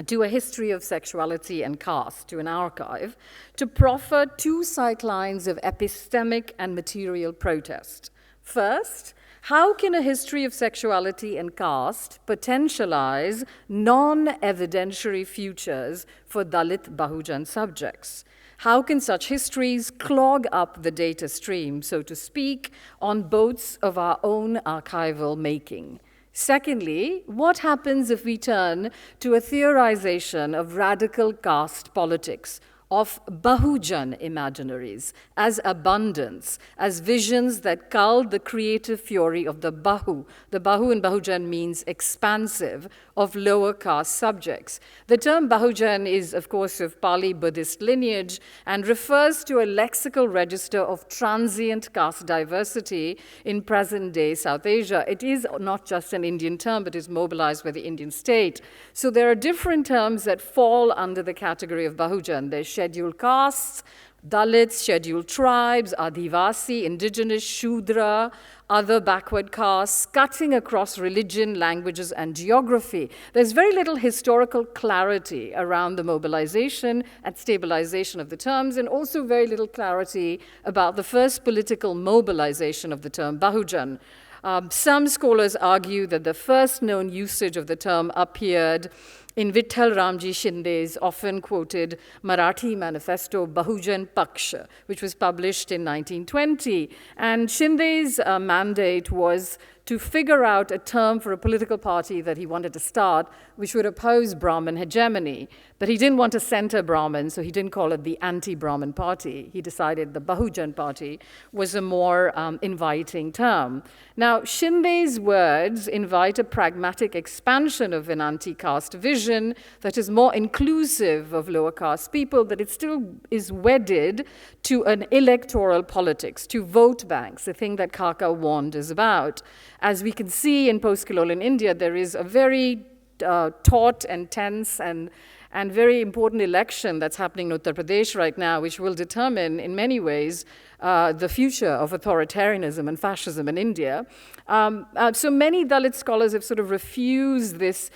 to a history of sexuality and caste, to an archive, to proffer two sightlines of epistemic and material protest. First, how can a history of sexuality and caste potentialize non-evidentiary futures for Dalit Bahujan subjects? How can such histories clog up the data stream, so to speak, on boats of our own archival making? Secondly, what happens if we turn to a theorization of radical caste politics, of Bahujan imaginaries, as abundance, as visions that cull the creative fury of the Bahu. The Bahu in Bahujan means expansive, of lower caste subjects. The term Bahujan is, of course, of Pali Buddhist lineage and refers to a lexical register of transient caste diversity in present-day South Asia. It is not just an Indian term, but is mobilized by the Indian state. So there are different terms that fall under the category of Bahujan. There's scheduled castes, Dalits, scheduled tribes, Adivasi, indigenous, Shudra, other backward castes, cutting across religion, languages, and geography. There's very little historical clarity around the mobilization and stabilization of the terms, and also very little clarity about the first political mobilization of the term Bahujan. Some scholars argue that the first known usage of the term appeared in Vitthal Ramji Shinde's often quoted Marathi manifesto Bahujan Paksha, which was published in 1920. And Shinde's mandate was to figure out a term for a political party that he wanted to start, which would oppose Brahmin hegemony. But he didn't want to center Brahmin, so he didn't call it the anti-Brahmin party. He decided the Bahujan party was a more inviting term. Now, Shinde's words invite a pragmatic expansion of an anti-caste vision that is more inclusive of lower caste people, that it still is wedded to an electoral politics, to vote banks, the thing that Khaka warned us about. As we can see in post-colonial India, there is a very taut and tense and very important election that's happening in Uttar Pradesh right now, which will determine, in many ways, the future of authoritarianism and fascism in India. So many Dalit scholars have sort of refused this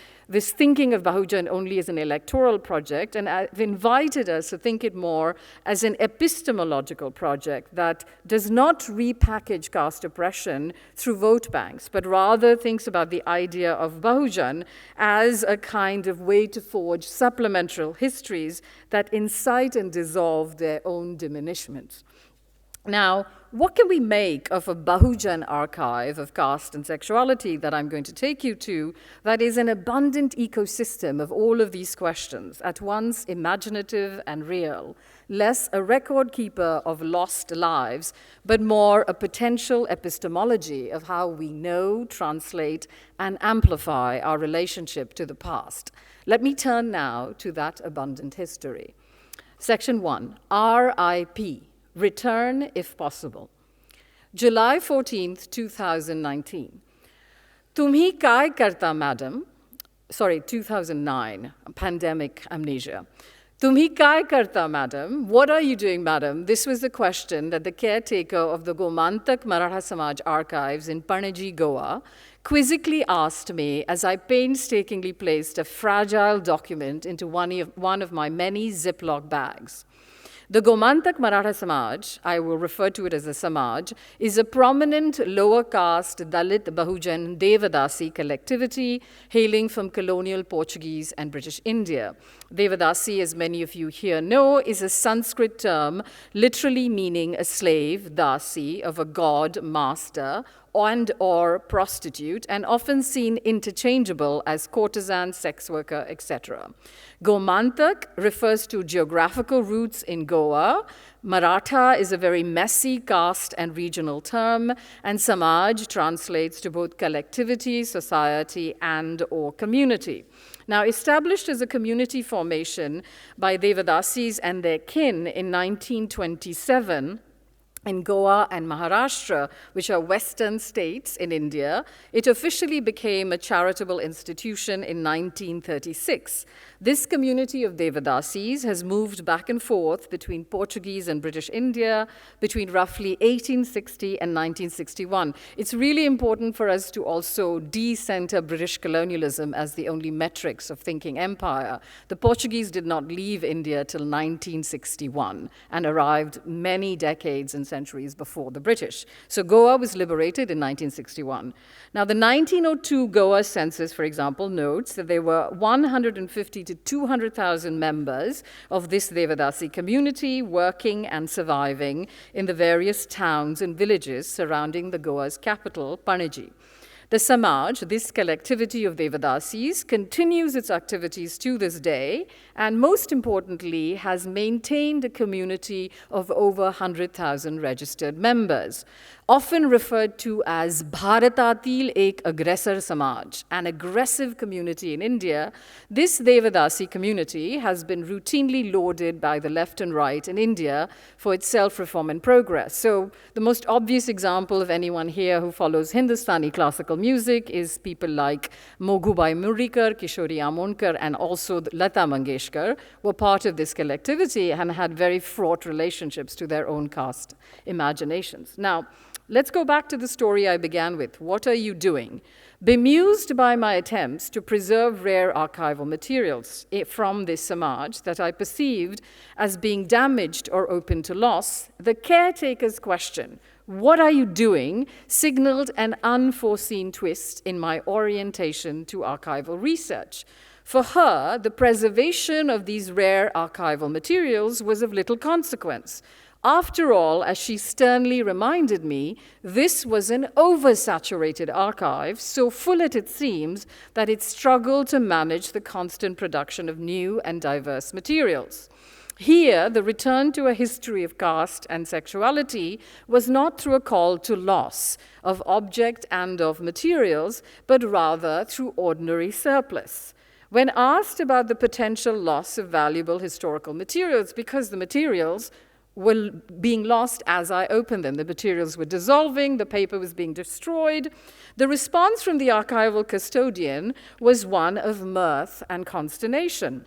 thinking of Bahujan only as an electoral project, and have invited us to think it more as an epistemological project that does not repackage caste oppression through vote banks, but rather thinks about the idea of Bahujan as a kind of way to forge supplemental histories that incite and dissolve their own diminishments. Now, what can we make of a Bahujan archive of caste and sexuality that I'm going to take you to that is an abundant ecosystem of all of these questions, at once imaginative and real, less a record keeper of lost lives, but more a potential epistemology of how we know, translate, and amplify our relationship to the past? Let me turn now to that abundant history. Section 1, RIP. Return if possible. July 14th, 2019. Tumhi kai karta, madam? Sorry, 2009, pandemic amnesia. Tumhi kai karta, madam? What are you doing, madam? This was the question that the caretaker of the Gomantak Maratha Samaj archives in Panaji, Goa, quizzically asked me as I painstakingly placed a fragile document into one of my many Ziploc bags. The Gomantak Maratha Samaj, I will refer to it as a Samaj, is a prominent lower caste Dalit Bahujan Devadasi collectivity hailing from colonial Portuguese and British India. Devadasi, as many of you here know, is a Sanskrit term literally meaning a slave, dasi, of a god, master, and or prostitute, and often seen interchangeable as courtesan, sex worker, etc. Gomantak refers to geographical roots in Goa. Maratha is a very messy caste and regional term, and Samaj translates to both collectivity, society, and or community. Now, established as a community formation by Devadasis and their kin in 1927, in Goa and Maharashtra, which are western states in India, it officially became a charitable institution in 1936. This community of Devadasis has moved back and forth between Portuguese and British India between roughly 1860 and 1961. It's really important for us to also de-center British colonialism as the only metrics of thinking empire. The Portuguese did not leave India till 1961 and arrived many decades and centuries before the British. So Goa was liberated in 1961. Now, the 1902 Goa census, for example, notes that there were 150 to 200,000 members of this Devadasi community working and surviving in the various towns and villages surrounding the Goa's capital, Panaji. The Samaj, this collectivity of Devadasis, continues its activities to this day, and most importantly, has maintained a community of over 100,000 registered members. Often referred to as Bharatatil ek aggressor Samaj, an aggressive community in India, this Devadasi community has been routinely lauded by the left and right in India for its self-reform and progress. So the most obvious example of anyone here who follows Hindustani classical music is people like Mogubai Murikar, Kishori Amonkar, and also Lata Mangeshkar were part of this collectivity and had very fraught relationships to their own caste imaginations. Now, let's go back to the story I began with. What are you doing? Bemused by my attempts to preserve rare archival materials from this Samaj that I perceived as being damaged or open to loss, the caretaker's question, what are you doing, signaled an unforeseen twist in my orientation to archival research. For her, the preservation of these rare archival materials was of little consequence. After all, as she sternly reminded me, this was an oversaturated archive, so full it seems that it struggled to manage the constant production of new and diverse materials. Here, the return to a history of caste and sexuality was not through a call to loss of object and of materials, but rather through ordinary surplus. When asked about the potential loss of valuable historical materials, because the materials were being lost as I opened them. The materials were dissolving, the paper was being destroyed. The response from the archival custodian was one of mirth and consternation.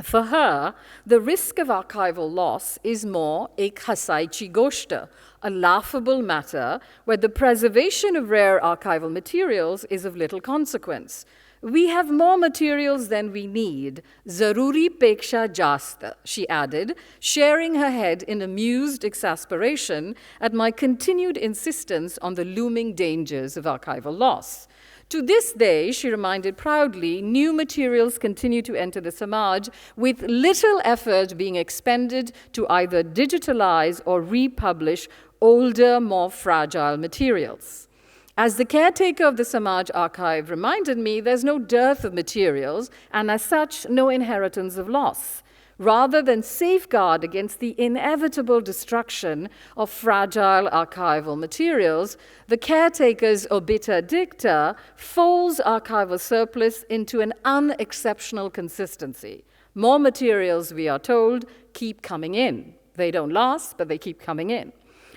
For her, the risk of archival loss is more ek hasaichi goshta, a laughable matter where the preservation of rare archival materials is of little consequence. We have more materials than we need. Zaruri peksha jasta, she added, sharing her head in amused exasperation at my continued insistence on the looming dangers of archival loss. To this day, she reminded proudly, new materials continue to enter the Samaj with little effort being expended to either digitalize or republish older, more fragile materials. As the caretaker of the Samaj archive reminded me, there's no dearth of materials, and as such, no inheritance of loss. Rather than safeguard against the inevitable destruction of fragile archival materials, the caretaker's obiter dicta folds archival surplus into an unexceptional consistency. More materials, we are told, keep coming in. They don't last, but they keep coming in.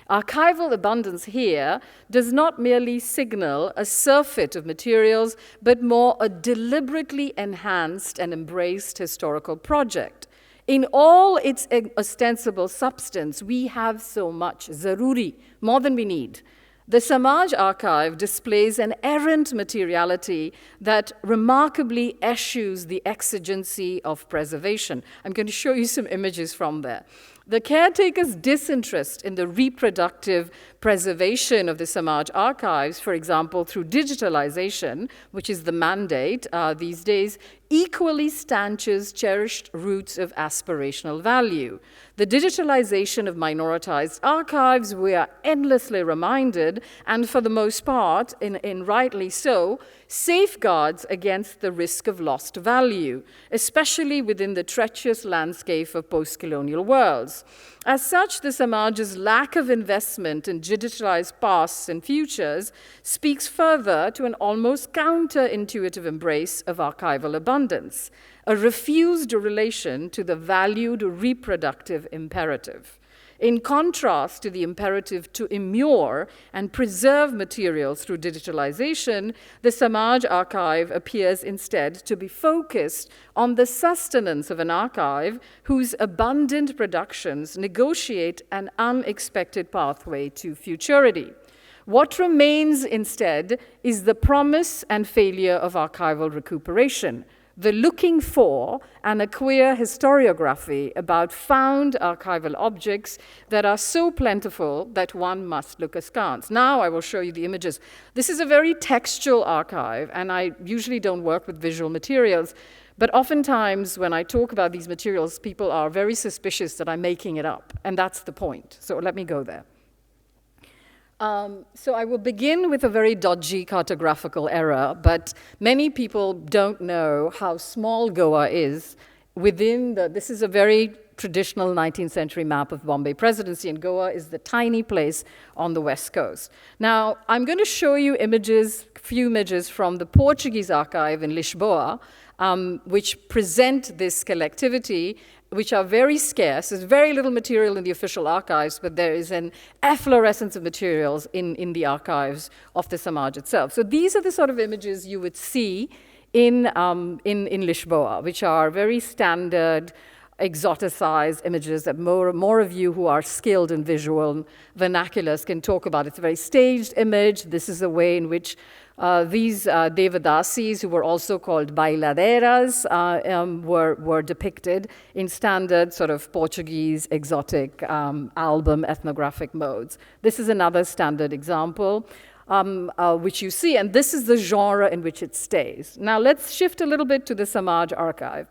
Archival abundance here does not merely signal a surfeit of materials, but more a deliberately enhanced and embraced historical project. In all its ostensible substance, we have so much, zaruri, more than we need. The Samaj archive displays an errant materiality that remarkably eschews the exigency of preservation. I'm going to show you some images from there. The caretaker's disinterest in the reproductive preservation of the Samaj archives, for example, through digitalization, which is the mandate these days, equally stanches cherished roots of aspirational value. The digitalization of minoritized archives, we are endlessly reminded, and for the most part, in rightly so, safeguards against the risk of lost value, especially within the treacherous landscape of postcolonial worlds. As such, the Samaj's lack of investment in digitalized pasts and futures speaks further to an almost counterintuitive embrace of archival abundance. a refused relation to the valued reproductive imperative. In contrast to the imperative to immure and preserve materials through digitalization, the Samaj archive appears instead to be focused on the sustenance of an archive whose abundant productions negotiate an unexpected pathway to futurity. What remains instead is the promise and failure of archival recuperation, the looking for and a queer historiography about found archival objects that are so plentiful that one must look askance. Now I will show you the images. This is a very textual archive, and I usually don't work with visual materials, but oftentimes when I talk about these materials, people are very suspicious that I'm making it up, and that's the point. So let me go there. So I will begin with a very dodgy cartographical error, but many people don't know how small Goa is within this is a very traditional 19th century map of Bombay Presidency, and Goa is the tiny place on the west coast. Now, I'm going to show you few images from the Portuguese archive in Lisboa, which present this collectivity, which are very scarce. There's very little material in the official archives, but there is an efflorescence of materials in the archives of the Samaj itself. So these are the sort of images you would see in Lisboa, which are very standard, exoticized images that more of you who are skilled in visual vernaculars can talk about. It's a very staged image. This is the way in which these Devadasis, who were also called bailadeiras, were depicted in standard sort of Portuguese exotic album ethnographic modes. This is another standard example, which you see, and this is the genre in which it stays. Now let's shift a little bit to the Samaj archive.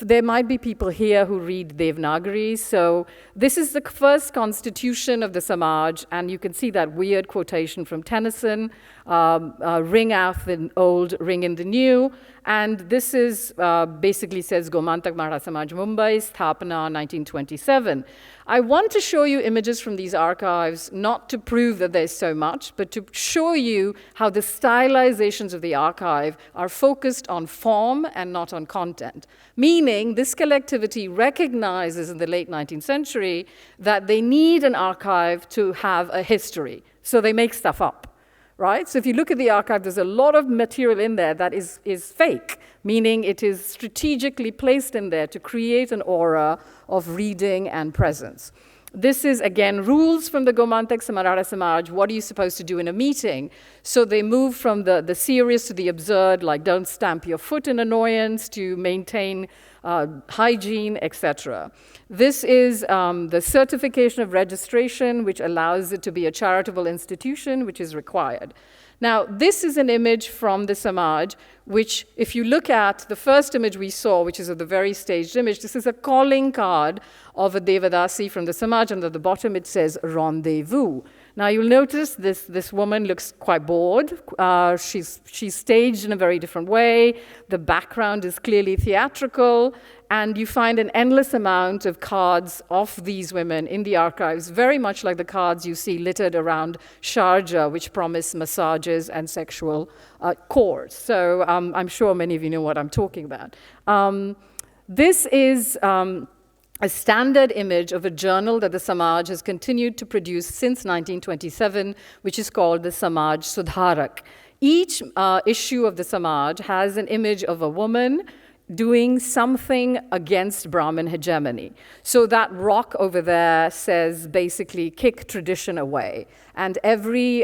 There might be people here who read Devanagari, so this is the first constitution of the Samaj, and you can see that weird quotation from Tennyson, ring out the old, ring in the new, and this is basically says Gomantak Maratha Samaj Mumbai, Sthapana 1927. I want to show you images from these archives, not to prove that there's so much, but to show you how the stylizations of the archive are focused on form and not on content. Meaning, this collectivity recognizes in the late 19th century that they need an archive to have a history. So they make stuff up. Right? So if you look at the archive, there's a lot of material in there that is fake, meaning it is strategically placed in there to create an aura of reading and presence. This is, again, rules from the Gomantak Samarara Samaj. What are you supposed to do in a meeting? So they move from the serious to the absurd, like don't stamp your foot in annoyance, to maintain hygiene, etc. This is the certification of registration, which allows it to be a charitable institution, which is required. Now, this is an image from the Samaj, which, if you look at the first image we saw, which is of the very staged image, this is a calling card of a Devadasi from the Samaj, and at the bottom it says rendezvous. Now, you'll notice this woman looks quite bored. She's staged in a very different way. The background is clearly theatrical, and you find an endless amount of cards of these women in the archives, very much like the cards you see littered around Sharjah, which promise massages and sexual chores. So I'm sure many of you know what I'm talking about. This is a standard image of a journal that the Samaj has continued to produce since 1927, which is called the Samaj Sudharak. Each issue of the Samaj has an image of a woman doing something against Brahmin hegemony. So that rock over there says basically kick tradition away. And every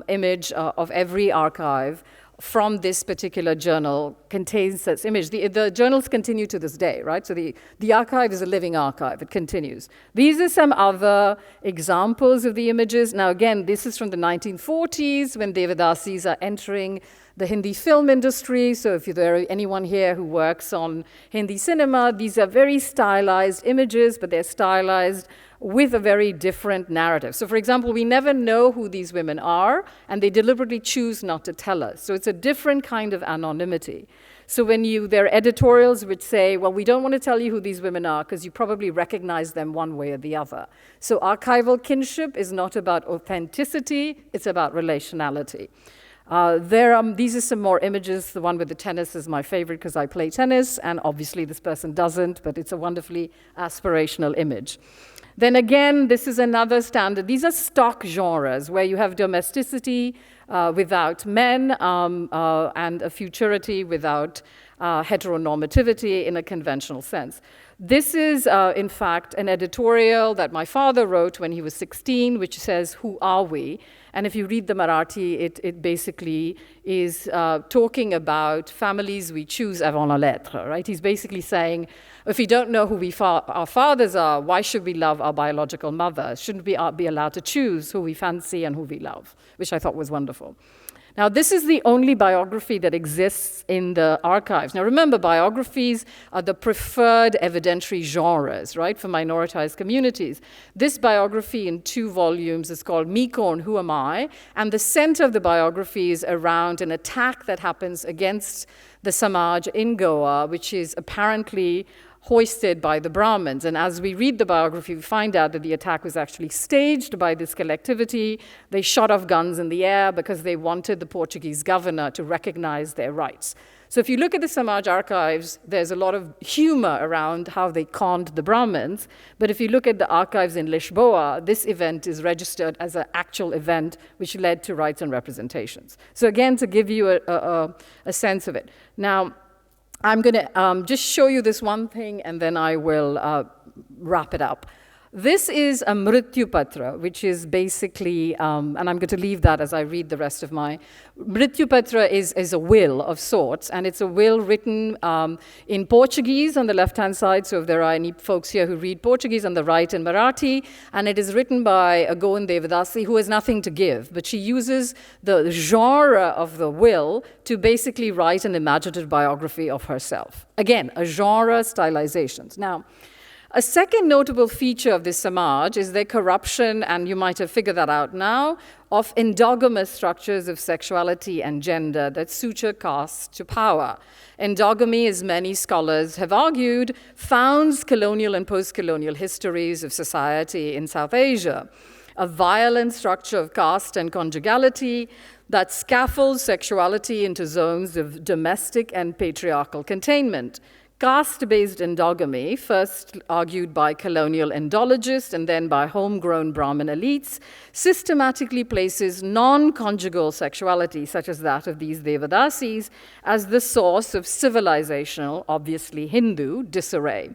image of every archive from this particular journal contains such image. The journals continue to this day, right? So the archive is a living archive. It continues. These are some other examples of the images. Now, again, this is from the 1940s when Devadasis are entering the Hindi film industry. So if there are anyone here who works on Hindi cinema, these are very stylized images, but they're stylized with a very different narrative. So for example, we never know who these women are, and they deliberately choose not to tell us. So it's a different kind of anonymity. So when there are editorials which say, well, we don't want to tell you who these women are because you probably recognize them one way or the other. So archival kinship is not about authenticity, it's about relationality. These are some more images. The one with the tennis is my favorite because I play tennis, and obviously this person doesn't, but it's a wonderfully aspirational image. Then again, this is another standard. These are stock genres where you have domesticity without men and a futurity without heteronormativity in a conventional sense. This is, in fact, an editorial that my father wrote when he was 16, which says, "Who are we?" And if you read the Marathi, it basically is talking about families we choose avant la lettre, right? He's basically saying, if we don't know who our fathers are, why should we love our biological mother? Shouldn't we be allowed to choose who we fancy and who we love? Which I thought was wonderful. Now, this is the only biography that exists in the archives. Now, remember, biographies are the preferred evidentiary genres, right, for minoritized communities. This biography in 2 volumes is called Mikon, Who Am I? And the center of the biography is around an attack that happens against the Samaj in Goa, which is apparently hoisted by the Brahmins. And as we read the biography, we find out that the attack was actually staged by this collectivity. They shot off guns in the air because they wanted the Portuguese governor to recognize their rights. So if you look at the Samaj archives, there's a lot of humor around how they conned the Brahmins. But if you look at the archives in Lisboa, this event is registered as an actual event which led to rights and representations. So again, to give you a sense of it. Now, I'm going to just show you this one thing, and then I will wrap it up. This is a Mrityu Patra, which is basically, and I'm going to leave that as I read the rest of my. Mrityu Patra is a will of sorts, and it's a will written in Portuguese on the left-hand side, so if there are any folks here who read Portuguese, on the right in Marathi, and it is written by a Goan Devadasi who has nothing to give, but she uses the genre of the will to basically write an imaginative biography of herself. Again, a genre stylizations. Now, a second notable feature of this Samaj is their corruption, and you might have figured that out now, of endogamous structures of sexuality and gender that suture caste to power. Endogamy, as many scholars have argued, founds colonial and post-colonial histories of society in South Asia. A violent structure of caste and conjugality that scaffolds sexuality into zones of domestic and patriarchal containment. Caste-based endogamy, first argued by colonial endologists and then by homegrown Brahmin elites, systematically places non-conjugal sexuality, such as that of these Devadasis, as the source of civilizational, obviously Hindu, disarray.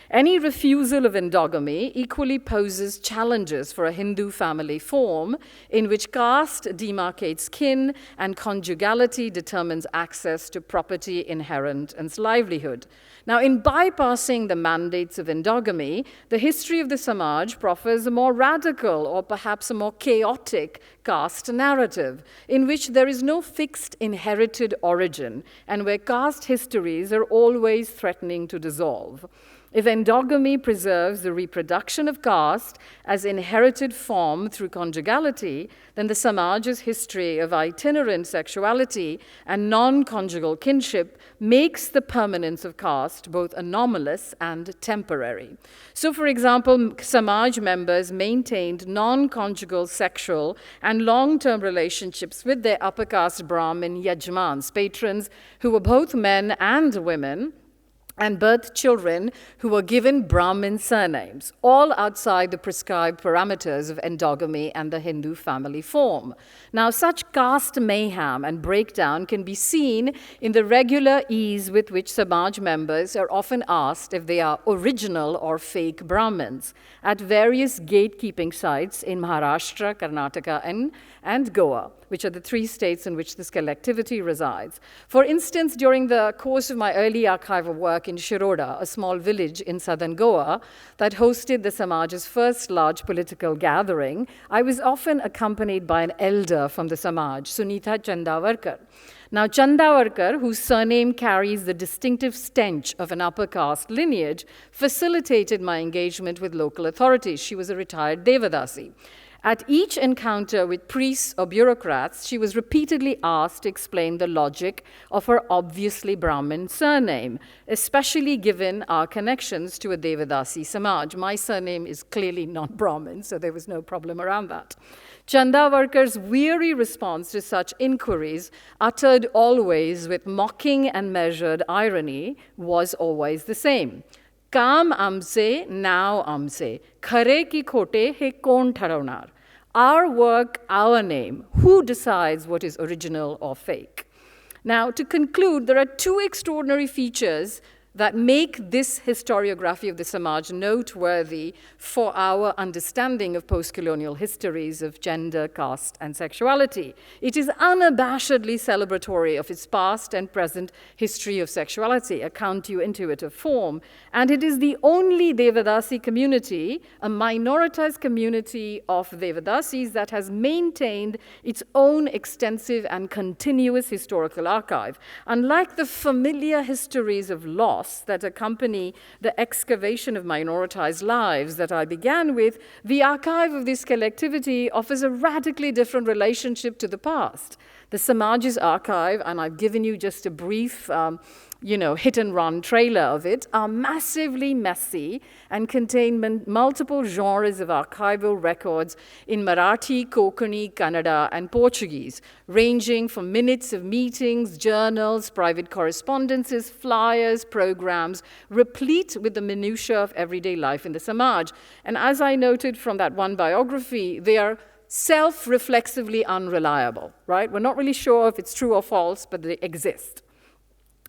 Any refusal of endogamy equally poses challenges for a Hindu family form in which caste demarcates kin and conjugality determines access to property, inherent, and livelihood. Now, in bypassing the mandates of endogamy, the history of the Samaj proffers a more radical or perhaps a more chaotic caste narrative in which there is no fixed inherited origin and where caste histories are always threatening to dissolve. If endogamy preserves the reproduction of caste as inherited form through conjugality, then the Samaj's history of itinerant sexuality and non-conjugal kinship makes the permanence of caste both anomalous and temporary. So, for example, Samaj members maintained non-conjugal sexual and long-term relationships with their upper caste Brahmin yajmans, patrons who were both men and women, and birthed children who were given Brahmin surnames, all outside the prescribed parameters of endogamy and the Hindu family form. Now, such caste mayhem and breakdown can be seen in the regular ease with which Samaj members are often asked if they are original or fake Brahmins at various gatekeeping sites in Maharashtra, Karnataka, and Goa, which are the 3 states in which this collectivity resides. For instance, during the course of my early archival work in Shiroda, a small village in southern Goa that hosted the Samaj's first large political gathering, I was often accompanied by an elder from the Samaj, Sunita Chandavarkar. Now, Chandavarkar, whose surname carries the distinctive stench of an upper caste lineage, facilitated my engagement with local authorities. She was a retired Devadasi. At each encounter with priests or bureaucrats, she was repeatedly asked to explain the logic of her obviously Brahmin surname, especially given our connections to a Devadasi Samaj. My surname is clearly not Brahmin, so there was no problem around that. Chandavarkar's weary response to such inquiries, uttered always with mocking and measured irony, was always the same. Kam amse, now amse, khare ki khote he kon tharanar. Our work, our name. Who decides what is original or fake? Now, to conclude, there are two extraordinary features that make this historiography of the Samaj noteworthy for our understanding of post-colonial histories of gender, caste, and sexuality. It is unabashedly celebratory of its past and present history of sexuality, a counterintuitive form, and it is the only Devadasi community, a minoritized community of Devadasis, that has maintained its own extensive and continuous historical archive. Unlike the familiar histories of loss that accompany the excavation of minoritized lives that I began with, the archive of this collectivity offers a radically different relationship to the past. The Samaj's archive, and I've given you just a brief hit-and-run trailer of it, are massively messy and contain multiple genres of archival records in Marathi, Konkani, Kannada, and Portuguese, ranging from minutes of meetings, journals, private correspondences, flyers, programs, replete with the minutiae of everyday life in the Samaj. And as I noted from that one biography, they are self-reflexively unreliable, right? We're not really sure if it's true or false, but they exist.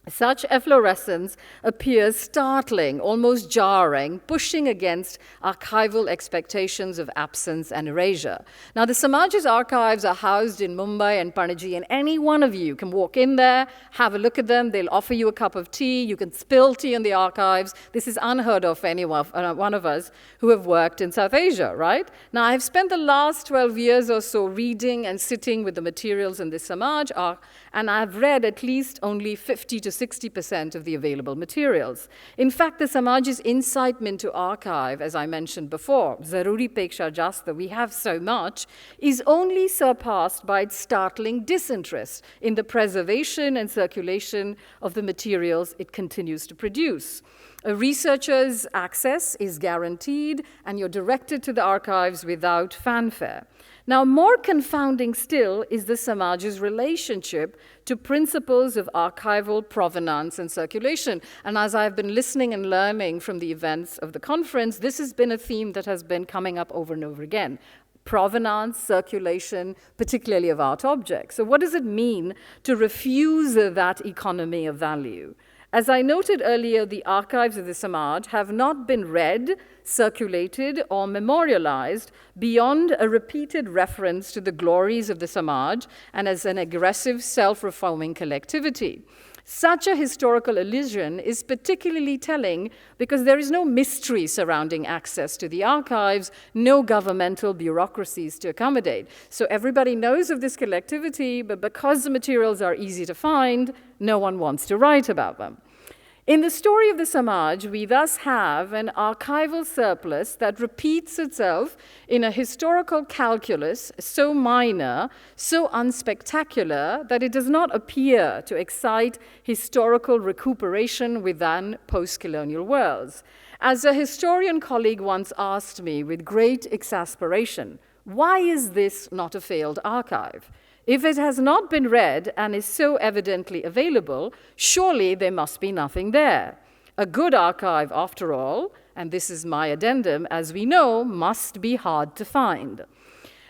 Such efflorescence appears startling, almost jarring, pushing against archival expectations of absence and erasure. Now, the Samaj's archives are housed in Mumbai and Panaji, and any one of you can walk in there, have a look at them. They'll offer you a cup of tea. You can spill tea in the archives. This is unheard of for one of us who have worked in South Asia, right? Now, I've spent the last 12 years or so reading and sitting with the materials in the Samaj, and I've read at least only 50 to 60% of the available materials. In fact, the Samaj's incitement to archive, as I mentioned before, Zaruri Peksha Jasta, we have so much, is only surpassed by its startling disinterest in the preservation and circulation of the materials it continues to produce. A researcher's access is guaranteed, and you're directed to the archives without fanfare. Now, more confounding still is the Samaj's relationship to principles of archival provenance and circulation. And as I've been listening and learning from the events of the conference, this has been a theme that has been coming up over and over again. Provenance, circulation, particularly of art objects. So what does it mean to refuse that economy of value? As I noted earlier, the archives of the Samaj have not been read, circulated, or memorialized beyond a repeated reference to the glories of the Samaj and as an aggressive, self-reforming collectivity. Such a historical elision is particularly telling because there is no mystery surrounding access to the archives, no governmental bureaucracies to accommodate. So everybody knows of this collectivity, but because the materials are easy to find, no one wants to write about them. In the story of the Samaj, we thus have an archival surplus that repeats itself in a historical calculus so minor, so unspectacular, that it does not appear to excite historical recuperation within post-colonial worlds. As a historian colleague once asked me with great exasperation, why is this not a failed archive? If it has not been read and is so evidently available, surely there must be nothing there. A good archive, after all, and this is my addendum, as we know, must be hard to find.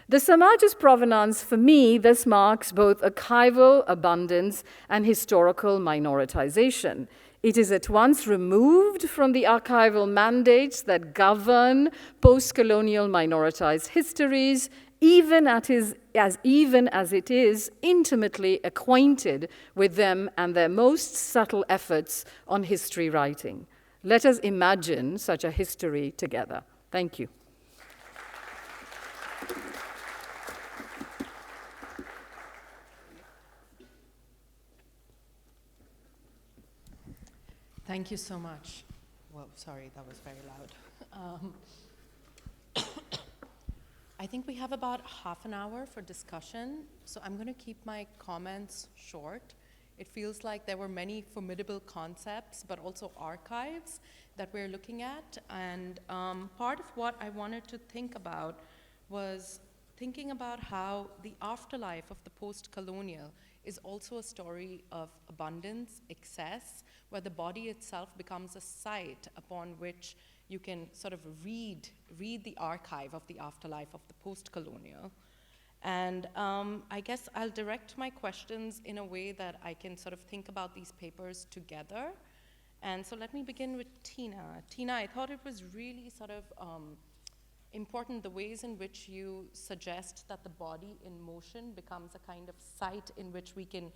The Samaj's provenance, for me, thus marks both archival abundance and historical minoritization. It is at once removed from the archival mandates that govern post-colonial minoritized histories, even as it is intimately acquainted with them and their most subtle efforts on history writing. Let us imagine such a history together. Thank you. Thank you so much. Well, sorry, that was very loud. I think we have about half an hour for discussion, so I'm going to keep my comments short. It feels like there were many formidable concepts, but also archives that we're looking at. And part of what I wanted to think about was thinking about how the afterlife of the post-colonial is also a story of abundance, excess, where the body itself becomes a site upon which you can sort of read the archive of the afterlife of the post-colonial. And I guess I'll direct my questions in a way that I can sort of think about these papers together. And so let me begin with Tina. Tina, I thought it was really sort of important the ways in which you suggest that the body in motion becomes a kind of site in which we can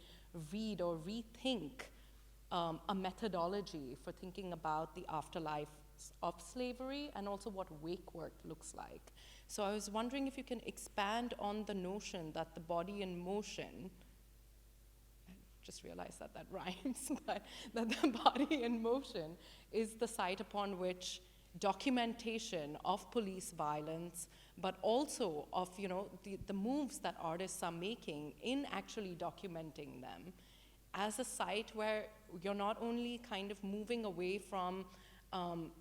read or rethink a methodology for thinking about the afterlife of slavery and also what wake work looks like. So I was wondering if you can expand on the notion that the body in motion, I just realized that that rhymes, but that the body in motion is the site upon which documentation of police violence, but also of the moves that artists are making in actually documenting them as a site where you're not only kind of moving away from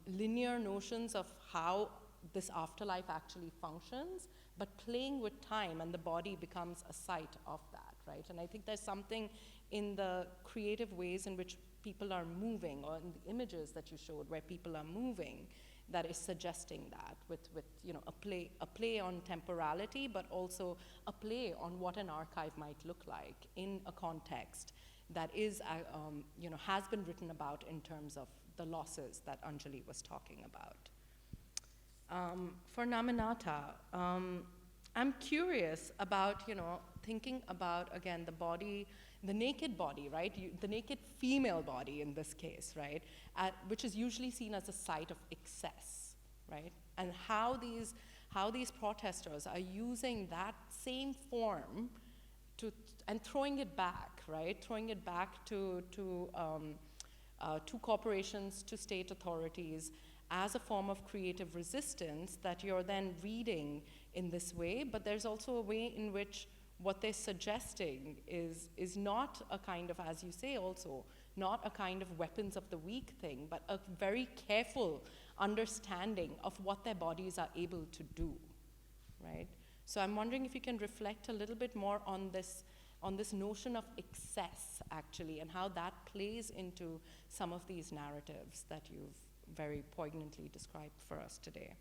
linear notions of how this afterlife actually functions, but playing with time, and the body becomes a site of that, right? And I think there's something in the creative ways in which people are moving, or in the images that you showed where people are moving, that is suggesting that with a play on temporality, but also a play on what an archive might look like in a context that is has been written about in terms of the losses that Anjali was talking about. For Naminata, I'm curious about thinking about, again, the body, the naked body, right? The naked female body in this case, right? Which is usually seen as a site of excess, right? And how these protesters are using that same form and throwing it back, right? Throwing it back to corporations, to state authorities, as a form of creative resistance that you're then reading in this way. But there's also a way in which what they're suggesting is not a kind of, as you say also, not a kind of weapons of the weak thing, but a very careful understanding of what their bodies are able to do, right? So I'm wondering if you can reflect a little bit more on this notion of excess, actually, and how that plays into some of these narratives that you've very poignantly described for us today.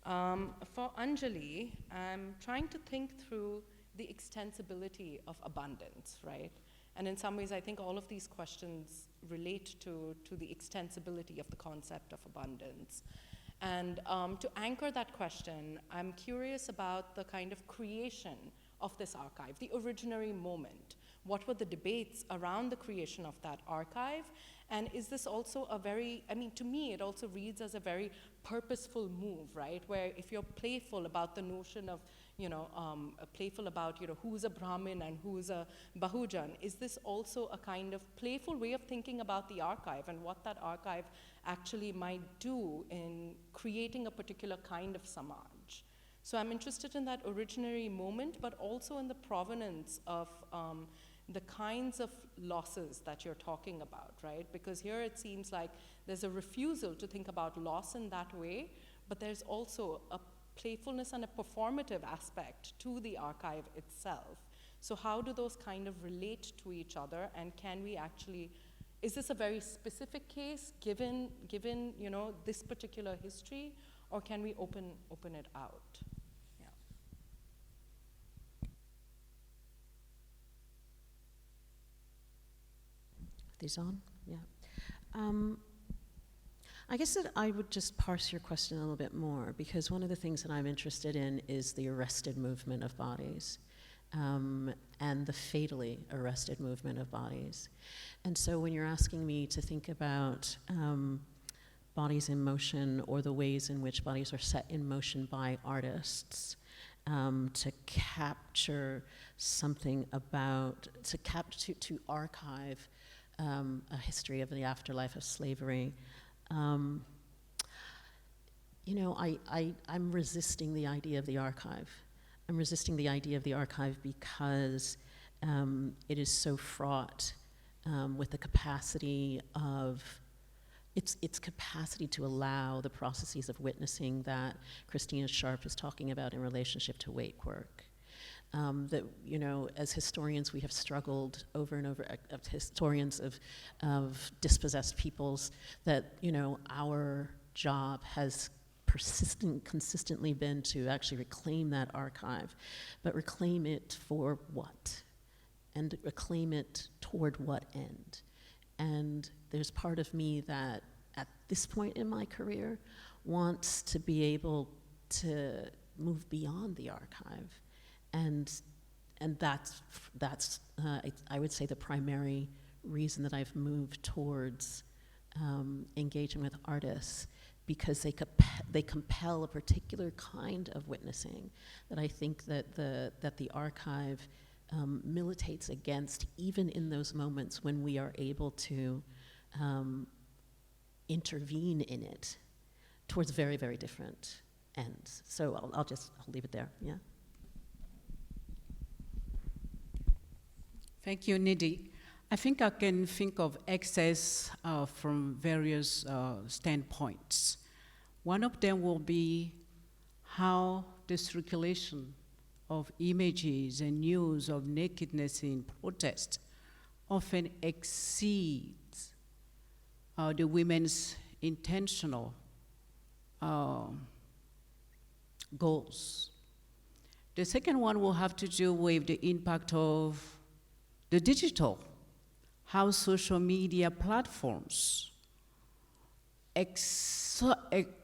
For Anjali, I'm trying to think through the extensibility of abundance, right? And in some ways, I think all of these questions relate to the extensibility of the concept of abundance. And to anchor that question, I'm curious about the kind of creation of this archive, the originary moment. What were the debates around the creation of that archive? And is this also a very, to me, it also reads as a very purposeful move, right? Where if you're playful about the notion of, playful about, who's a Brahmin and who's a Mahajan, is this also a kind of playful way of thinking about the archive and what that archive actually might do in creating a particular kind of samaj? So I'm interested in that originary moment, but also in the provenance of the kinds of losses that you're talking about, right? Because here it seems like there's a refusal to think about loss in that way, but there's also a playfulness and a performative aspect to the archive itself. So how do those kind of relate to each other, and can we actually, is this a very specific case given this particular history, or can we open it out? These on? Yeah. I guess that I would just parse your question a little bit more, because one of the things that I'm interested in is the arrested movement of bodies, and the fatally arrested movement of bodies. And so when you're asking me to think about bodies in motion, or the ways in which bodies are set in motion by artists, to capture something about, to archive a history of the afterlife of slavery. you know, I'm resisting the idea of the archive. I'm resisting the idea of the archive because it is so fraught with the capacity of, its capacity to allow the processes of witnessing that Christina Sharp is talking about in relationship to wake work. That, you know, as historians, we have struggled over and over, historians of dispossessed peoples, that, you know, our job has consistently been to actually reclaim that archive, but reclaim it for what? And reclaim it toward what end? And there's part of me that, at this point in my career, wants to be able to move beyond the archive. And that's I would say the primary reason that I've moved towards engaging with artists, because they compel a particular kind of witnessing that I think that the archive militates against, even in those moments when we are able to intervene in it towards very, very different ends. So I'll leave it there. Yeah. Thank you, Nidhi. I think I can think of access from various standpoints. One of them will be how the circulation of images and news of nakedness in protest often exceeds the women's intentional goals. The second one will have to do with the impact of the digital, how social media platforms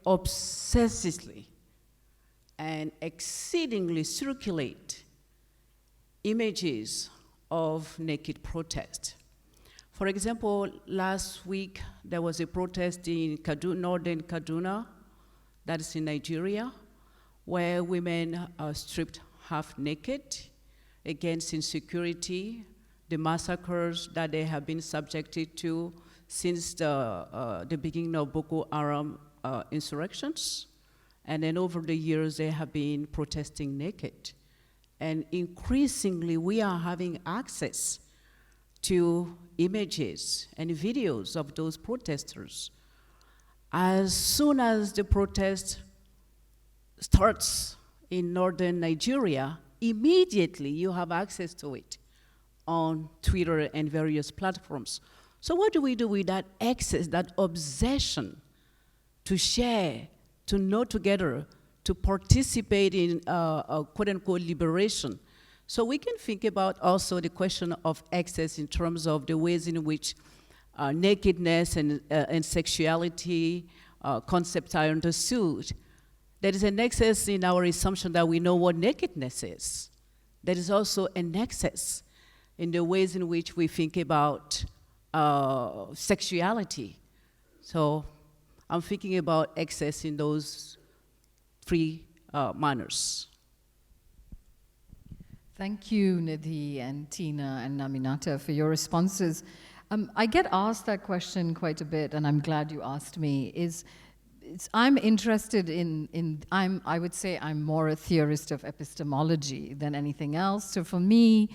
obsessively and exceedingly circulate images of naked protest. For example, last week there was a protest in northern Kaduna, that is in Nigeria, where women are stripped half naked against insecurity, the massacres that they have been subjected to since the beginning of Boko Haram insurrections. And then over the years, they have been protesting naked. And increasingly, we are having access to images and videos of those protesters. As soon as the protest starts in northern Nigeria, immediately you have access to it on Twitter and various platforms. So what do we do with that access, that obsession to share, to know together, to participate in quote-unquote liberation? So we can think about also the question of access in terms of the ways in which nakedness and sexuality concepts are understood. There is an excess in our assumption that we know what nakedness is. There is also an excess in the ways in which we think about sexuality. So I'm thinking about excess in those three manners. Thank you, Nidhi and Tina and Naminata, for your responses. I get asked that question quite a bit, and I'm glad you asked me. I'm interested I would say I'm more a theorist of epistemology than anything else. So for me,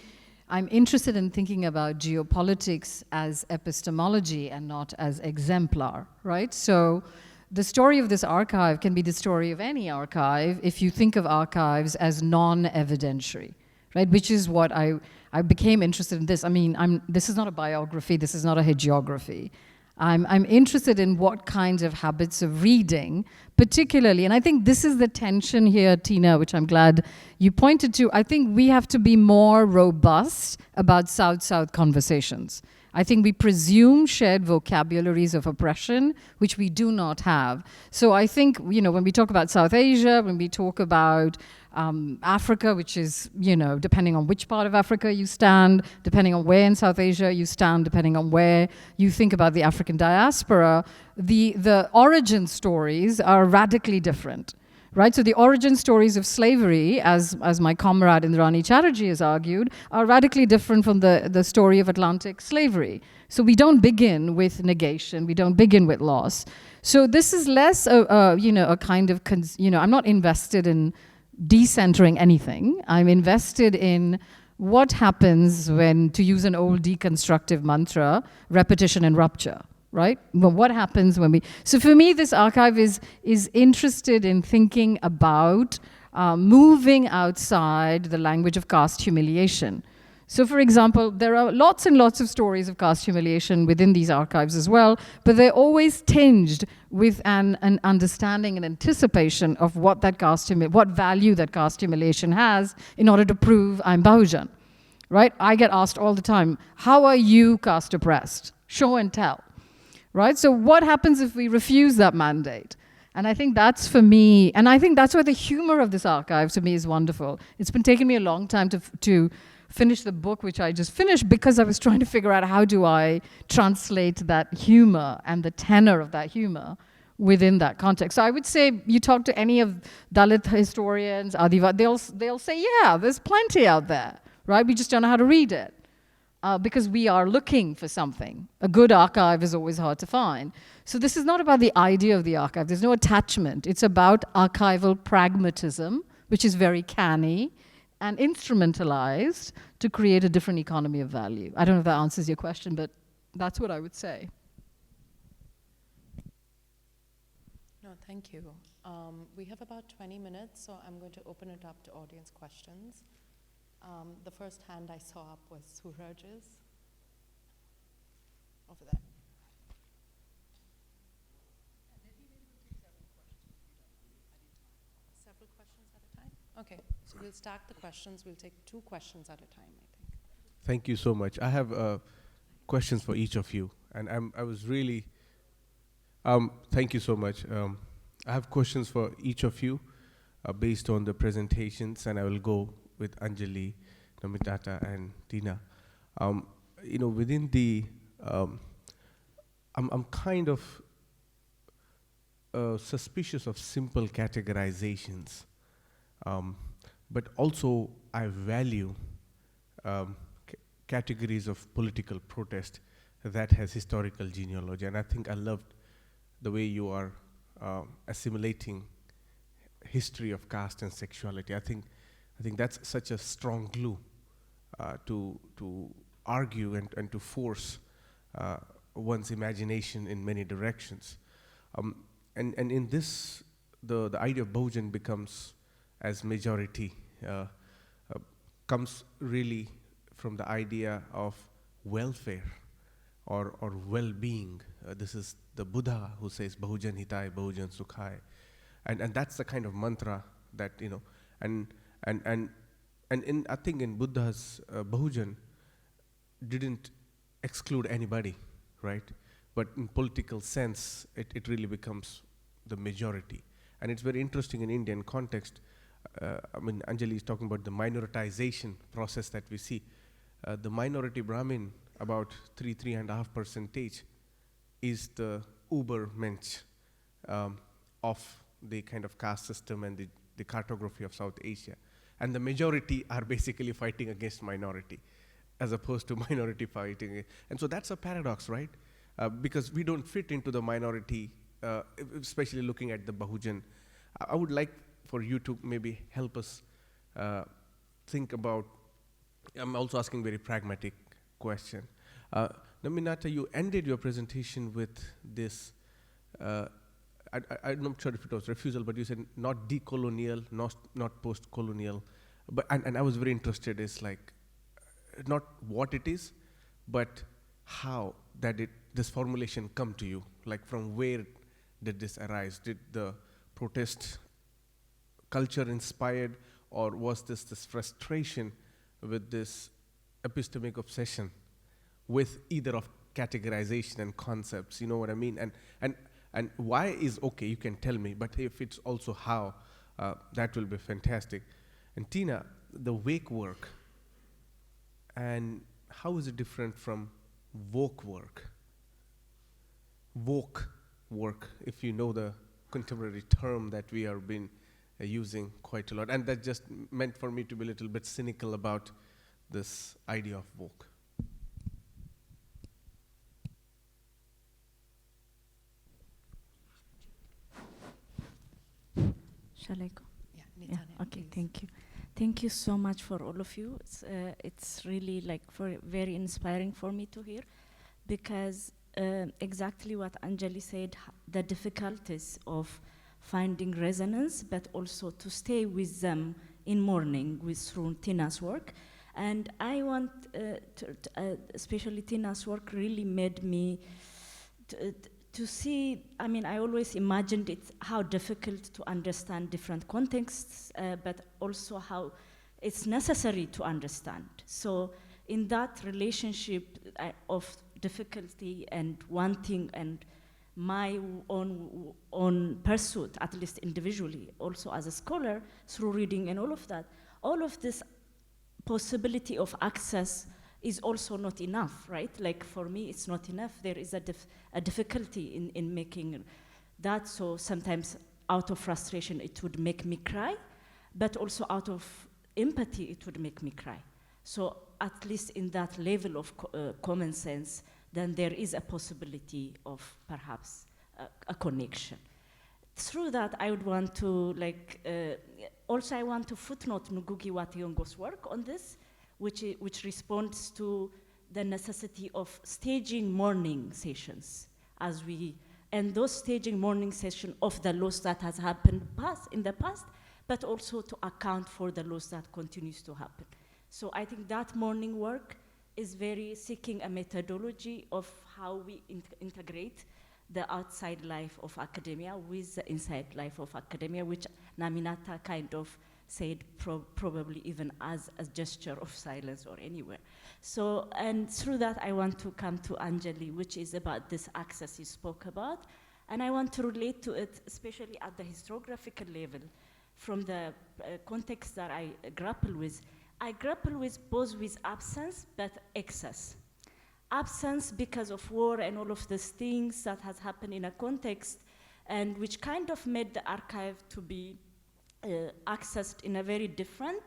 I'm interested in thinking about geopolitics as epistemology and not as exemplar, right? So the story of this archive can be the story of any archive if you think of archives as non-evidentiary, right? Which is what I became interested in this. I mean, this is not a biography, this is not a hagiography. I'm interested in what kinds of habits of reading, particularly, and I think this is the tension here, Tina, which I'm glad you pointed to. I think we have to be more robust about South-South conversations. I think we presume shared vocabularies of oppression, which we do not have. So I think, when we talk about South Asia, when we talk about Africa, which is, depending on which part of Africa you stand, depending on where in South Asia you stand, depending on where you think about the African diaspora, the origin stories are radically different, right? So the origin stories of slavery, as my comrade Indrani Chatterjee has argued, are radically different from the story of Atlantic slavery. So we don't begin with negation, we don't begin with loss. So this is less a kind of, I'm not invested in decentering anything. I'm invested in what happens when, to use an old deconstructive mantra, repetition and rupture, right? Well, what happens when we... So for me, this archive is interested in thinking about moving outside the language of caste humiliation. So for example, there are lots and lots of stories of caste humiliation within these archives as well, but they're always tinged with an understanding and anticipation of what value that caste humiliation has in order to prove I'm Bahujan, right? I get asked all the time, how are you caste oppressed? Show and tell, right? So what happens if we refuse that mandate? And I think that's for me, and I think that's why the humor of this archive to me is wonderful. It's been taking me a long time to finish the book, which I just finished, because I was trying to figure out how do I translate that humor and the tenor of that humor within that context. So I would say you talk to any of Dalit historians, Adiva, they'll say, yeah, there's plenty out there, right? We just don't know how to read it because we are looking for something. A good archive is always hard to find. So this is not about the idea of the archive. There's no attachment. It's about archival pragmatism, which is very canny, and instrumentalized to create a different economy of value. I don't know if that answers your question, but that's what I would say. No, thank you. We have about 20 minutes, so I'm going to open it up to audience questions. The first hand I saw up was Suraj's. Over there. Several questions at a time? Okay, so we'll stack the questions. We'll take 2 questions at a time, I think. Thank you so much. I have questions for each of you, and I was really, thank you so much. I have questions for each of you based on the presentations, and I will go with Anjali, Naminata, and Tina. Within the, I'm kind of suspicious of simple categorizations. But also I value categories of political protest that has historical genealogy. And I think I loved the way you are assimilating history of caste and sexuality. I think that's such a strong glue to argue and to force one's imagination in many directions. And in this, the idea of Bahujan becomes as majority, comes really from the idea of welfare or well-being. This is the Buddha who says Bahujan Hitai, Bahujan Sukhai. And that's the kind of mantra that, and I think in Buddha's Bahujan didn't exclude anybody, right? But in political sense, it really becomes the majority. And it's very interesting in Indian context. Anjali is talking about the minoritization process that we see. The minority Brahmin, about 3.5%, is the Ubermensch of the kind of caste system and the cartography of South Asia. And the majority are basically fighting against minority, as opposed to minority fighting. And so that's a paradox, right? Because we don't fit into the minority, especially looking at the Bahujan. I would like for you to maybe help us think about, I'm also asking very pragmatic question. Naminata, you ended your presentation with this, I'm not sure if it was refusal, but you said not decolonial, not post-colonial. And I was very interested, is like, not what it is, but how this formulation come to you? Like, from where did this arise? Did the protest culture inspired, or was this frustration with this epistemic obsession with either of categorization and concepts? You know what I mean? And why is okay, you can tell me, but if it's also how, that will be fantastic. And Tina, the wake work, and how is it different from woke work? Woke work, if you know the contemporary term that we are being using quite a lot. And that just meant for me to be a little bit cynical about this idea of woke. Shall I go? Yeah, okay, thank you. Thank you so much for all of you. It's really like very inspiring for me to hear, because exactly what Anjali said, the difficulties of finding resonance, but also to stay with them in mourning through Tina's work. And I want, especially Tina's work really made me to see, I mean, I always imagined it, how difficult to understand different contexts, but also how it's necessary to understand. So in that relationship of difficulty and wanting and my own pursuit, at least individually, also as a scholar, through reading and all of this possibility of access is also not enough, right? Like for me, it's not enough. There is a difficulty in making that. So sometimes out of frustration, it would make me cry, but also out of empathy, it would make me cry. So at least in that level of common sense, then there is a possibility of perhaps a connection. Through that, I would want to also I want to footnote Ngugi wa Thiong'o's work on this, which responds to the necessity of staging mourning sessions and those staging mourning sessions of the loss that has happened in the past, but also to account for the loss that continues to happen. So I think that mourning work is very seeking a methodology of how we integrate the outside life of academia with the inside life of academia, which Naminata kind of said probably even as a gesture of silence or anywhere. So, and through that I want to come to Anjali, which is about this access you spoke about. And I want to relate to it, especially at the historiographical level, from the context that I grapple with. I grapple with both with absence, but excess. Absence because of war and all of these things that has happened in a context, and which kind of made the archive to be accessed in a very different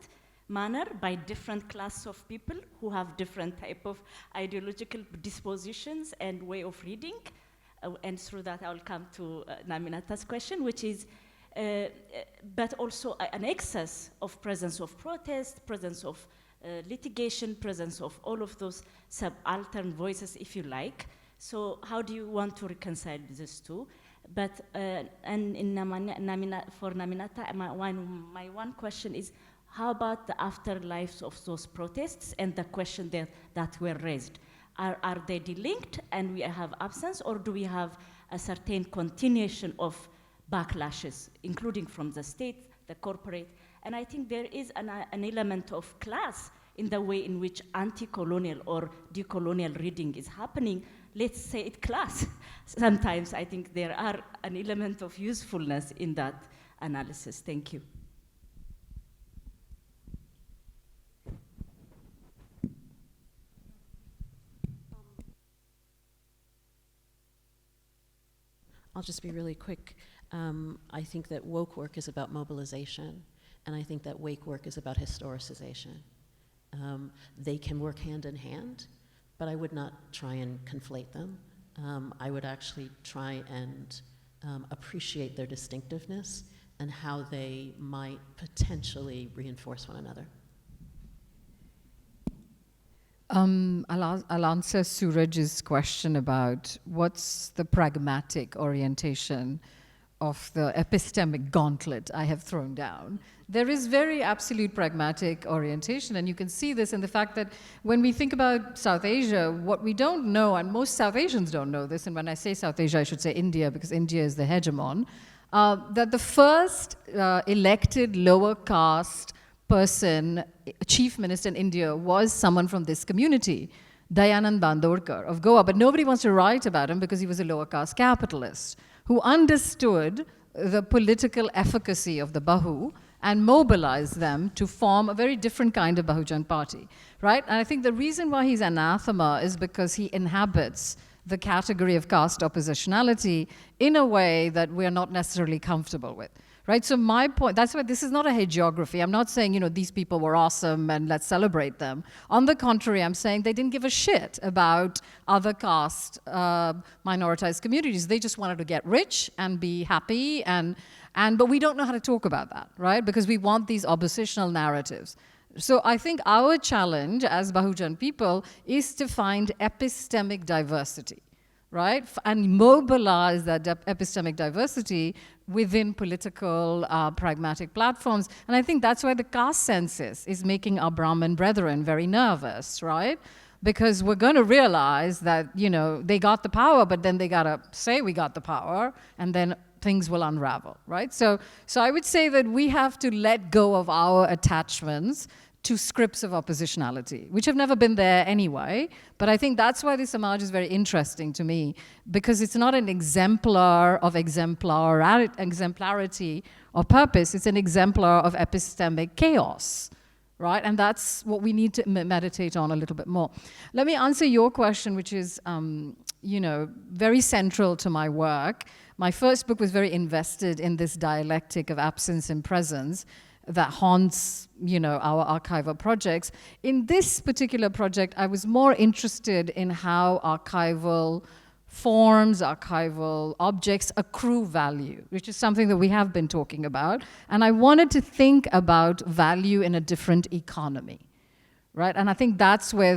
manner by different class of people who have different type of ideological dispositions and way of reading. And through that, I'll come to Naminata's question, which is, but also an excess of presence of protest, presence of litigation, presence of all of those subaltern voices, if you like. So how do you want to reconcile these two? But and in for Naminata, my one question is, how about the afterlives of those protests and the question that were raised? Are they delinked and we have absence, or do we have a certain continuation of backlashes, including from the state, the corporate? And I think there is an element of class in the way in which anti-colonial or decolonial reading is happening. Let's say it class. Sometimes I think there are an element of usefulness in that analysis. Thank you. I'll just be really quick. I think that woke work is about mobilization, and I think that wake work is about historicization. They can work hand in hand, but I would not try and conflate them. I would actually try and appreciate their distinctiveness and how they might potentially reinforce one another. I'll answer Suraj's question about what's the pragmatic orientation of the epistemic gauntlet I have thrown down. There is very absolute pragmatic orientation, and you can see this in the fact that when we think about South Asia, what we don't know, and most South Asians don't know this, and when I say South Asia, I should say India, because India is the hegemon, that the first elected lower caste person, chief minister in India, was someone from this community, Dayanand Bandorkar of Goa, but nobody wants to write about him because he was a lower caste capitalist who understood the political efficacy of the Bahu and mobilized them to form a very different kind of Bahujan party, right? And I think the reason why he's anathema is because he inhabits the category of caste oppositionality in a way that we're not necessarily comfortable with, right? So my point, that's why this is not a hagiography. I'm not saying, these people were awesome and let's celebrate them. On the contrary, I'm saying they didn't give a shit about other caste, minoritized communities. They just wanted to get rich and be happy, but we don't know how to talk about that, right? Because we want these oppositional narratives. So I think our challenge as Bahujan people is to find epistemic diversity, right? And mobilize that epistemic diversity within political, pragmatic platforms. And I think that's why the caste census is making our Brahmin brethren very nervous, right? Because we're going to realize that, they got the power, but then they got to say we got the power, and then things will unravel, right? So I would say that we have to let go of our attachments to scripts of oppositionality, which have never been there anyway. But I think that's why the Samaj is very interesting to me, because it's not an exemplar of exemplarity or purpose, it's an exemplar of epistemic chaos, right? And that's what we need to meditate on a little bit more. Let me answer your question, which is, very central to my work. My first book was very invested in this dialectic of absence and presence that haunts, our archival projects. In this particular project, I was more interested in how archival forms, archival objects accrue value, which is something that we have been talking about. And I wanted to think about value in a different economy, right? And I think that's where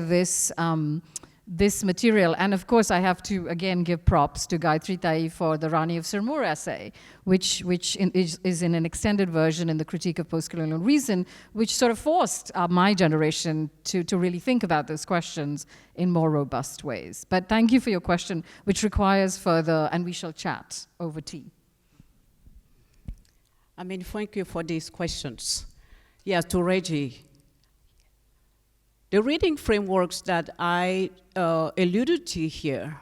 this material, and of course I have to again give props to Gayatri Tai for the Rani of Sirmur essay, which is in an extended version in the Critique of Postcolonial Reason, which sort of forced my generation to really think about those questions in more robust ways. But thank you for your question, which requires further, and we shall chat over tea. Thank you for these questions. Yeah, to Reggie. The reading frameworks that I alluded to here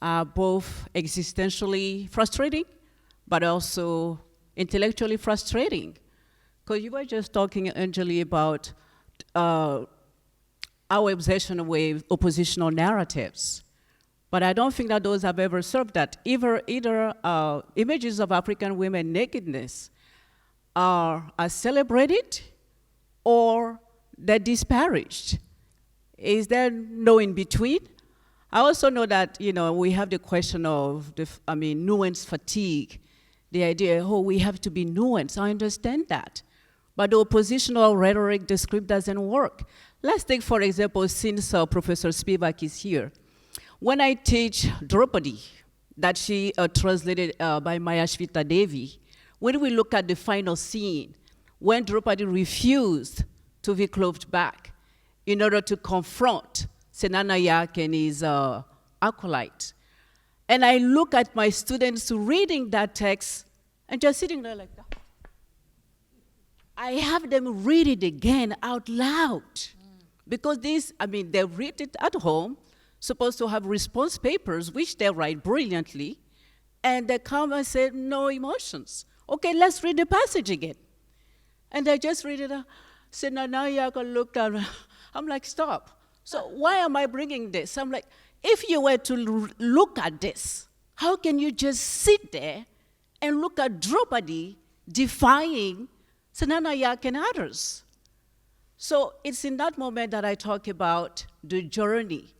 are both existentially frustrating, but also intellectually frustrating. Because you were just talking, Anjali, about our obsession with oppositional narratives. But I don't think that those have ever served that. Either images of African women nakedness are celebrated or they're disparaged. Is there no in between? I also know that we have the question of nuance fatigue. The idea, we have to be nuanced. I understand that, but the oppositional rhetoric, the script doesn't work. Let's take, for example, since Professor Spivak is here. When I teach Draupadi, that she translated by Mayashvita Devi, when we look at the final scene, when Draupadi refused to be clothed back in order to confront Senanayak and his acolyte. And I look at my students reading that text and just sitting there like that. I have them read it again out loud. Because they read it at home, supposed to have response papers, which they write brilliantly, and they come and say, no emotions. Okay, let's read the passage again. And they just read it. Senanayak looked at me. I'm like, stop. So why am I bringing this? I'm like, if you were to look at this, how can you just sit there and look at Draupadi defying Senanayak and others? So it's in that moment that I talk about the journey.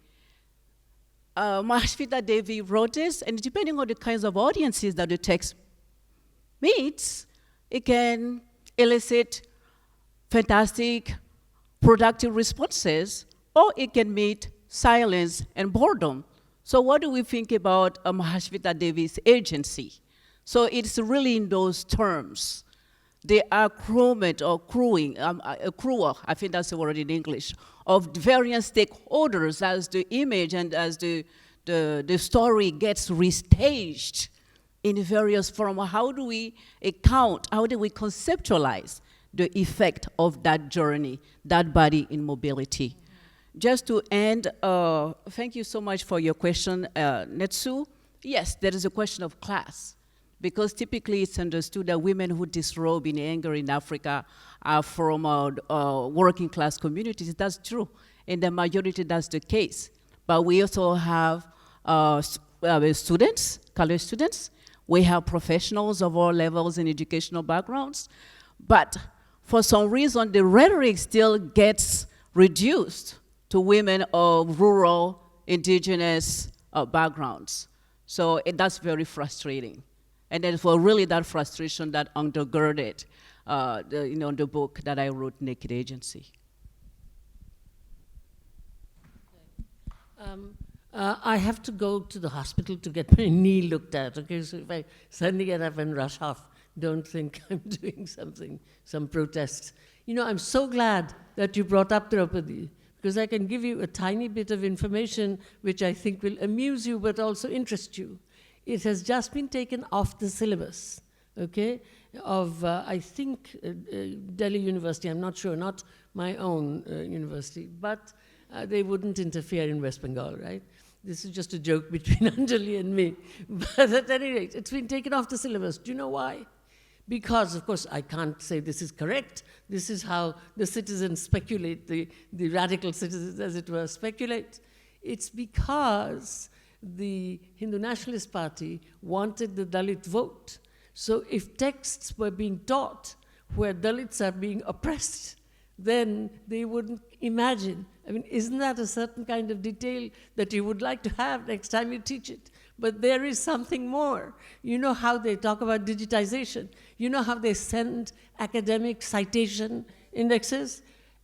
Mahashvita Devi wrote this, and depending on the kinds of audiences that the text meets, it can elicit fantastic, productive responses, or it can meet silence and boredom. So what do we think about Mahashvita Devi's agency? So it's really in those terms. The accruement or accrual, I think that's the word in English, of various stakeholders as the image and as the story gets restaged in various forms. How do we account, how do we conceptualize the effect of that journey, that body in mobility? Just to end, thank you so much for your question, Netsu. Yes, there is a question of class, because typically it's understood that women who disrobe in anger in Africa are from working class communities. That's true. In the majority, that's the case. But we also have students, college students. We have professionals of all levels and educational backgrounds, but for some reason, the rhetoric still gets reduced to women of rural, indigenous backgrounds. So that's very frustrating. And it was really that frustration that undergirded the book that I wrote, Naked Agency. I have to go to the hospital to get my knee looked at, okay? So if I suddenly get up and rush off, don't think I'm doing something, some protest. You know, I'm so glad that you brought up Draupadi, because I can give you a tiny bit of information which I think will amuse you but also interest you. It has just been taken off the syllabus, okay, of, I think, Delhi University. I'm not sure, not my own university, but they wouldn't interfere in West Bengal, right? This is just a joke between Anjali and me. But at any rate, it's been taken off the syllabus. Do you know why? Because, of course, I can't say this is correct. This is how the citizens speculate, the radical citizens, as it were, speculate. It's because the Hindu Nationalist Party wanted the Dalit vote. So if texts were being taught where Dalits are being oppressed, then they wouldn't imagine. I mean, isn't that a certain kind of detail that you would like to have next time you teach it? But there is something more. You know how they talk about digitization. You know how they send academic citation indexes?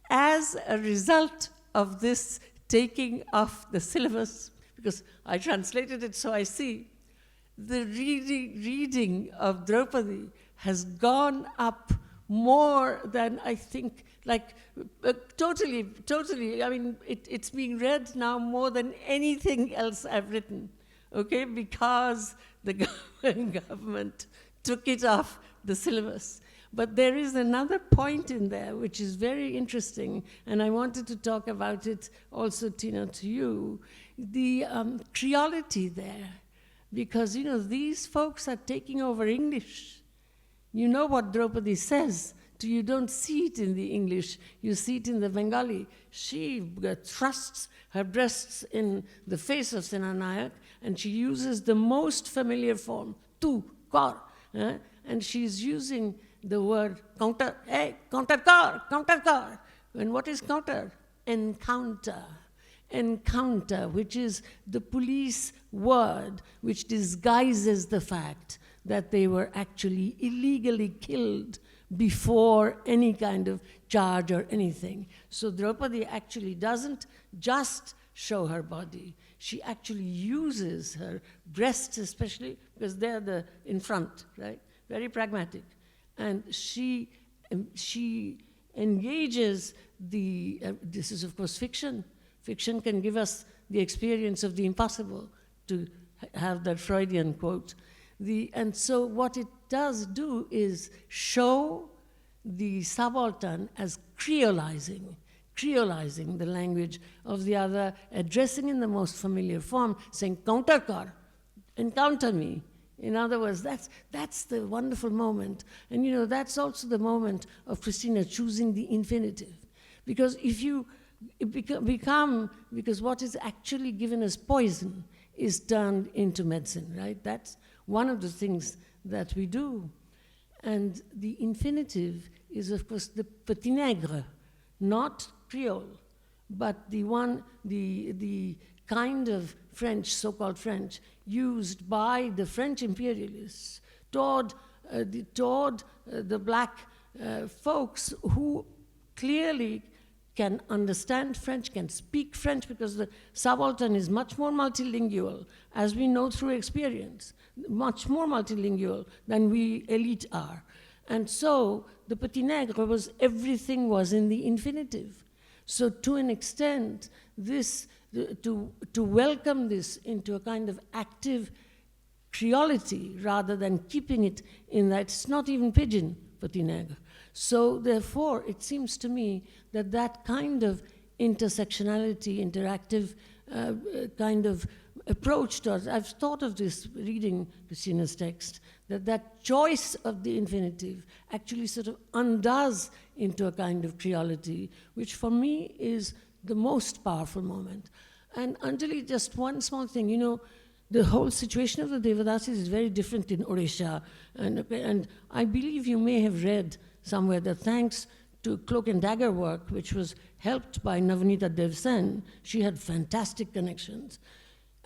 As a result of this taking off the syllabus, because I translated it so I see, the reading of Draupadi has gone up more than I think, like totally, I mean, it's being read now more than anything else I've written, okay, because the government took it off the syllabus. But there is another point in there which is very interesting, and I wanted to talk about it also, Tina, to you, the creolity there, because, you know, these folks are taking over English. You know what Draupadi says. You don't see it in the English, you see it in the Bengali. She thrusts her breasts in the face of Senanayak, and she uses the most familiar form, tu, kar, and she's using the word counter, hey, counter kar. And what is counter? Encounter. Encounter, which is the police word which disguises the fact that they were actually illegally killed before any kind of charge or anything. So Draupadi actually doesn't just show her body. She actually uses her breasts, especially because they're in front, right? Very pragmatic. And she engages this is of course fiction. Fiction can give us the experience of the impossible, to have that Freudian quote. And so what it does do is show the subaltern as creolizing the language of the other, addressing in the most familiar form, saying, counter kar, encounter me. In other words, that's the wonderful moment. And you know, that's also the moment of Christina choosing the infinitive. Because if you because what is actually given as poison is turned into medicine, right? That's one of the things that we do. And the infinitive is, of course, the petit nègre, not Creole, but the kind of French, so-called French, used by the French imperialists toward the black folks who clearly can understand French, can speak French, because the subaltern is much more multilingual, as we know through experience, much more multilingual than we elite are. And so the petit nègre was, everything was in the infinitive. So to an extent, this, to welcome this into a kind of active creolity rather than keeping it in that, it's not even pidgin, petit nègre. So therefore, it seems to me that that kind of intersectionality, interactive kind of approach to us, I've thought of this reading Christina's text, that choice of the infinitive actually sort of undoes into a kind of creolity, which for me is the most powerful moment. And Anjali, just one small thing, you know, the whole situation of the Devadasis is very different in Odisha. And I believe you may have read somewhere that thanks to Cloak and Dagger work, which was helped by Naminata Devsen, she had fantastic connections.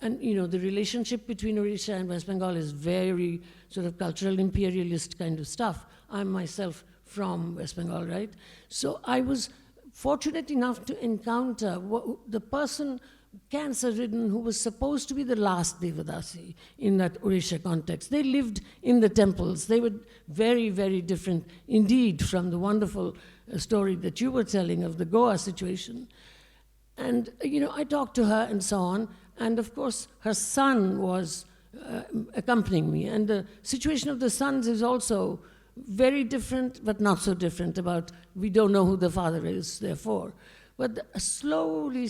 And the relationship between Odisha and West Bengal is very sort of cultural imperialist kind of stuff. I'm myself from West Bengal, right? So I was fortunate enough to encounter the person, cancer-ridden, who was supposed to be the last Devadasi in that Odisha context. They lived in the temples. They were very, very different indeed from the wonderful story that you were telling of the Goa situation. And, I talked to her and so on. And of course, her son was accompanying me. And the situation of the sons is also very different, but not so different about we don't know who the father is, therefore. But slowly,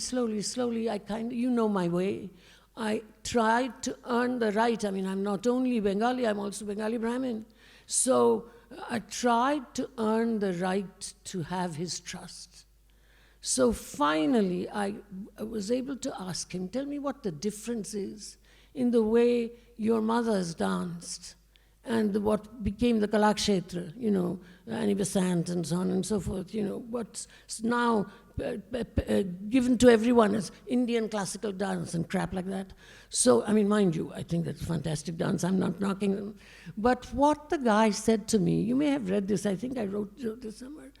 I you know my way. I tried to earn the right. I mean, I'm not only Bengali, I'm also Bengali Brahmin. So I tried to earn the right to have his trust. So finally, I was able to ask him, tell me what the difference is in the way your mothers danced and what became the Kalakshetra, Annie Besant and so on and so forth, what's now given to everyone as Indian classical dance and crap like that. So, I mean, mind you, I think that's fantastic dance. I'm not knocking them. But what the guy said to me, you may have read this, I think I wrote this somewhere.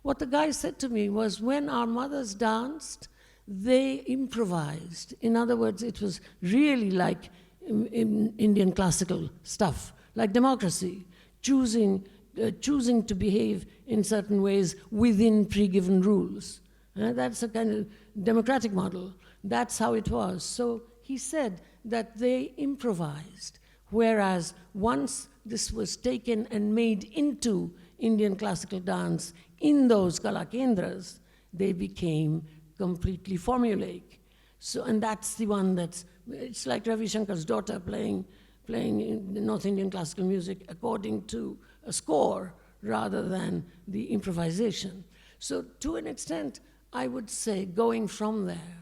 What the guy said to me was, when our mothers danced, they improvised. In other words, it was really like in Indian classical stuff, like democracy, choosing to behave in certain ways within pre-given rules. That's a kind of democratic model. That's how it was. So he said that they improvised, whereas once this was taken and made into Indian classical dance in those Kalakendras, they became completely formulaic. So, and that's the one it's like Ravi Shankar's daughter playing North Indian classical music according to a score rather than the improvisation. So to an extent, I would say going from there,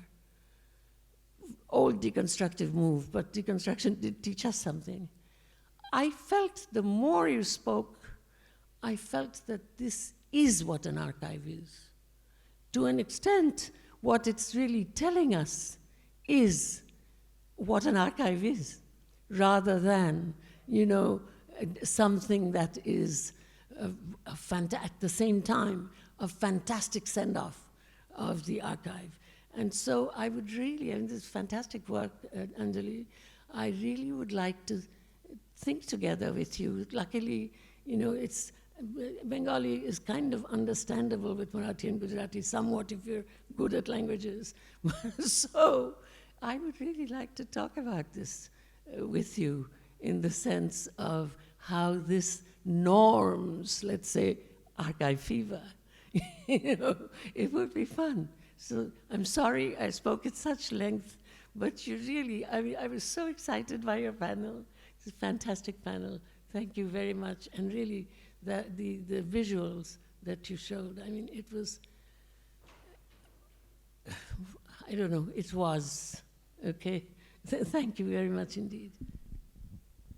old deconstructive move, but deconstruction did teach us something. I felt the more you spoke, I felt that this is what an archive is. To an extent, what it's really telling us is what an archive is, rather than, something that is at the same time a fantastic send-off of the archive. And so I would really, this is fantastic work, Anjali, I really would like to think together with you. Luckily, it's Bengali is kind of understandable with Marathi and Gujarati somewhat if you're good at languages. So I would really like to talk about this with you in the sense of how this norms, let's say, archive fever. It would be fun. So I'm sorry I spoke at such length, but you really, I was so excited by your panel. It's a fantastic panel. Thank you very much. And really, the visuals that you showed, it was, I don't know, it was, okay? Thank you very much indeed.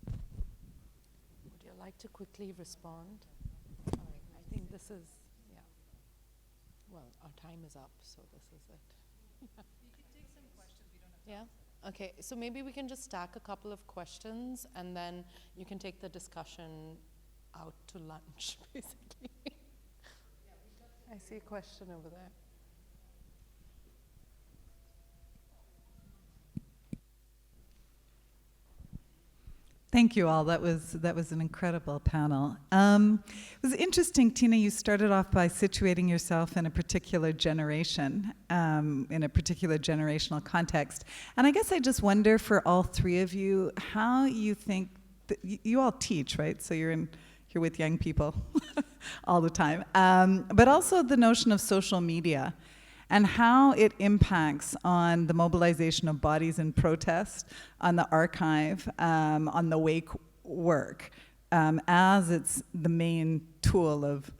Would you like to quickly respond? All right, I think this is, well, our time is up, so this is it. We can take some questions, we don't have time. Yeah? Okay, so maybe we can just stack a couple of questions and then you can take the discussion out to lunch, basically. I see a question over there. Thank you all. That was an incredible panel. It was interesting, Tina, you started off by situating yourself in a particular generation, in a particular generational context. And I guess I just wonder for all three of you, how you think, you all teach, right? So you're with young people all the time. But also the notion of social media and how it impacts on the mobilization of bodies in protest, on the archive, on the wake work, as it's the main tool of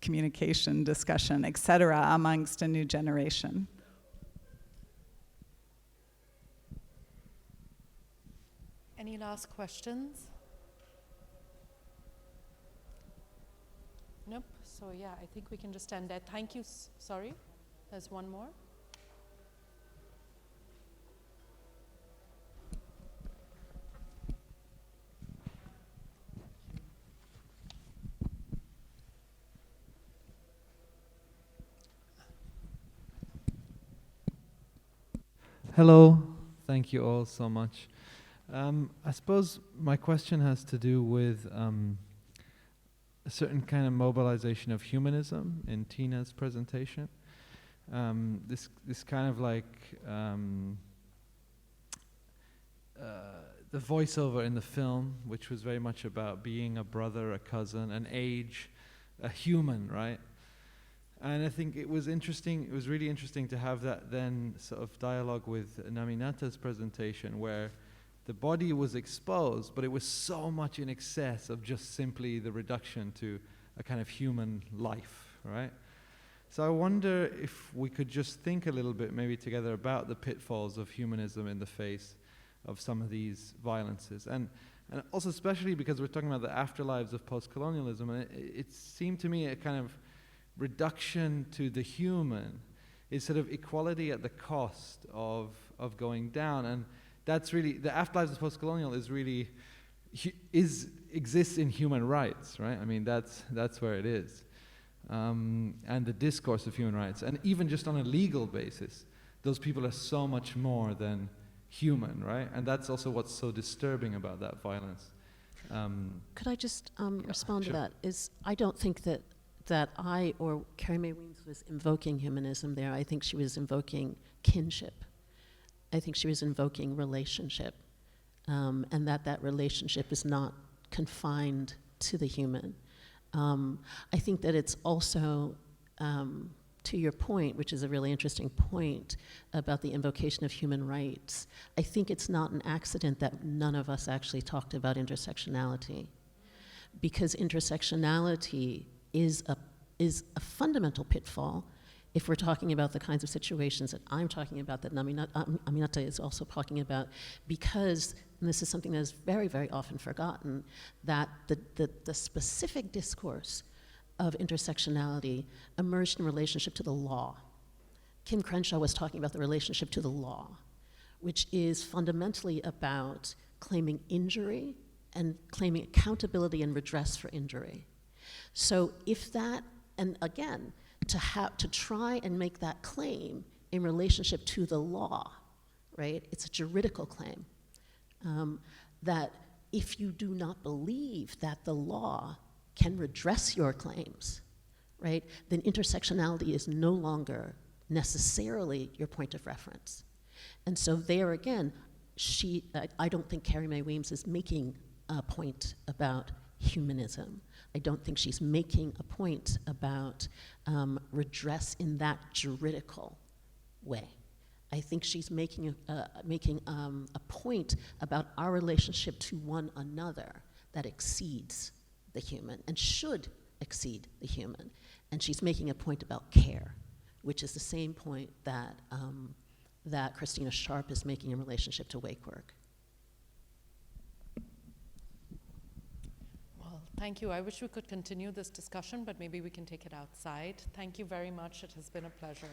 communication, discussion, et cetera, amongst a new generation. last questions? Nope. So yeah, I think we can just end there. Thank you. Sorry, there's one more. Hello, thank you all so much. I suppose my question has to do with a certain kind of mobilization of humanism in Tina's presentation. This kind of like the voiceover in the film, which was very much about being a brother, a cousin, an age, a human, right? And I think it was interesting, it was really interesting to have that then sort of dialogue with Naminata's presentation, where the body was exposed, but it was so much in excess of just simply the reduction to a kind of human life, right? So I wonder if we could just think a little bit maybe together about the pitfalls of humanism in the face of some of these violences. And also especially because we're talking about the afterlives of postcolonialism, and it seemed to me a kind of reduction to the human is sort of equality at the cost of going down. And that's really, the afterlives of postcolonial is really, exists in human rights, right? I mean, that's where it is. And the discourse of human rights. And even just on a legal basis, those people are so much more than human, right? And that's also what's so disturbing about that violence. Could I just respond to that? I don't think that I or Carrie Mae Weems was invoking humanism there. I think she was invoking kinship. I think she was invoking relationship, and that relationship is not confined to the human. I think that it's also, to your point, which is a really interesting point about the invocation of human rights, I think it's not an accident that none of us actually talked about intersectionality, because intersectionality is a fundamental pitfall if we're talking about the kinds of situations that I'm talking about, that Naminata is also talking about, because, and this is something that is very, very often forgotten, that the specific discourse of intersectionality emerged in relationship to the law. Kim Crenshaw was talking about the relationship to the law, which is fundamentally about claiming injury and claiming accountability and redress for injury. So if that, and again, to try and make that claim in relationship to the law, right? It's a juridical claim, that if you do not believe that the law can redress your claims, right, then intersectionality is no longer necessarily your point of reference. And so there again, I don't think Carrie Mae Weems is making a point about humanism. I don't think she's making a point about redress in that juridical way. I think she's making a point about our relationship to one another that exceeds the human and should exceed the human. And she's making a point about care, which is the same point that, that Christina Sharp is making in relationship to wake work. Well, thank you. I wish we could continue this discussion, but maybe we can take it outside. Thank you very much. It has been a pleasure.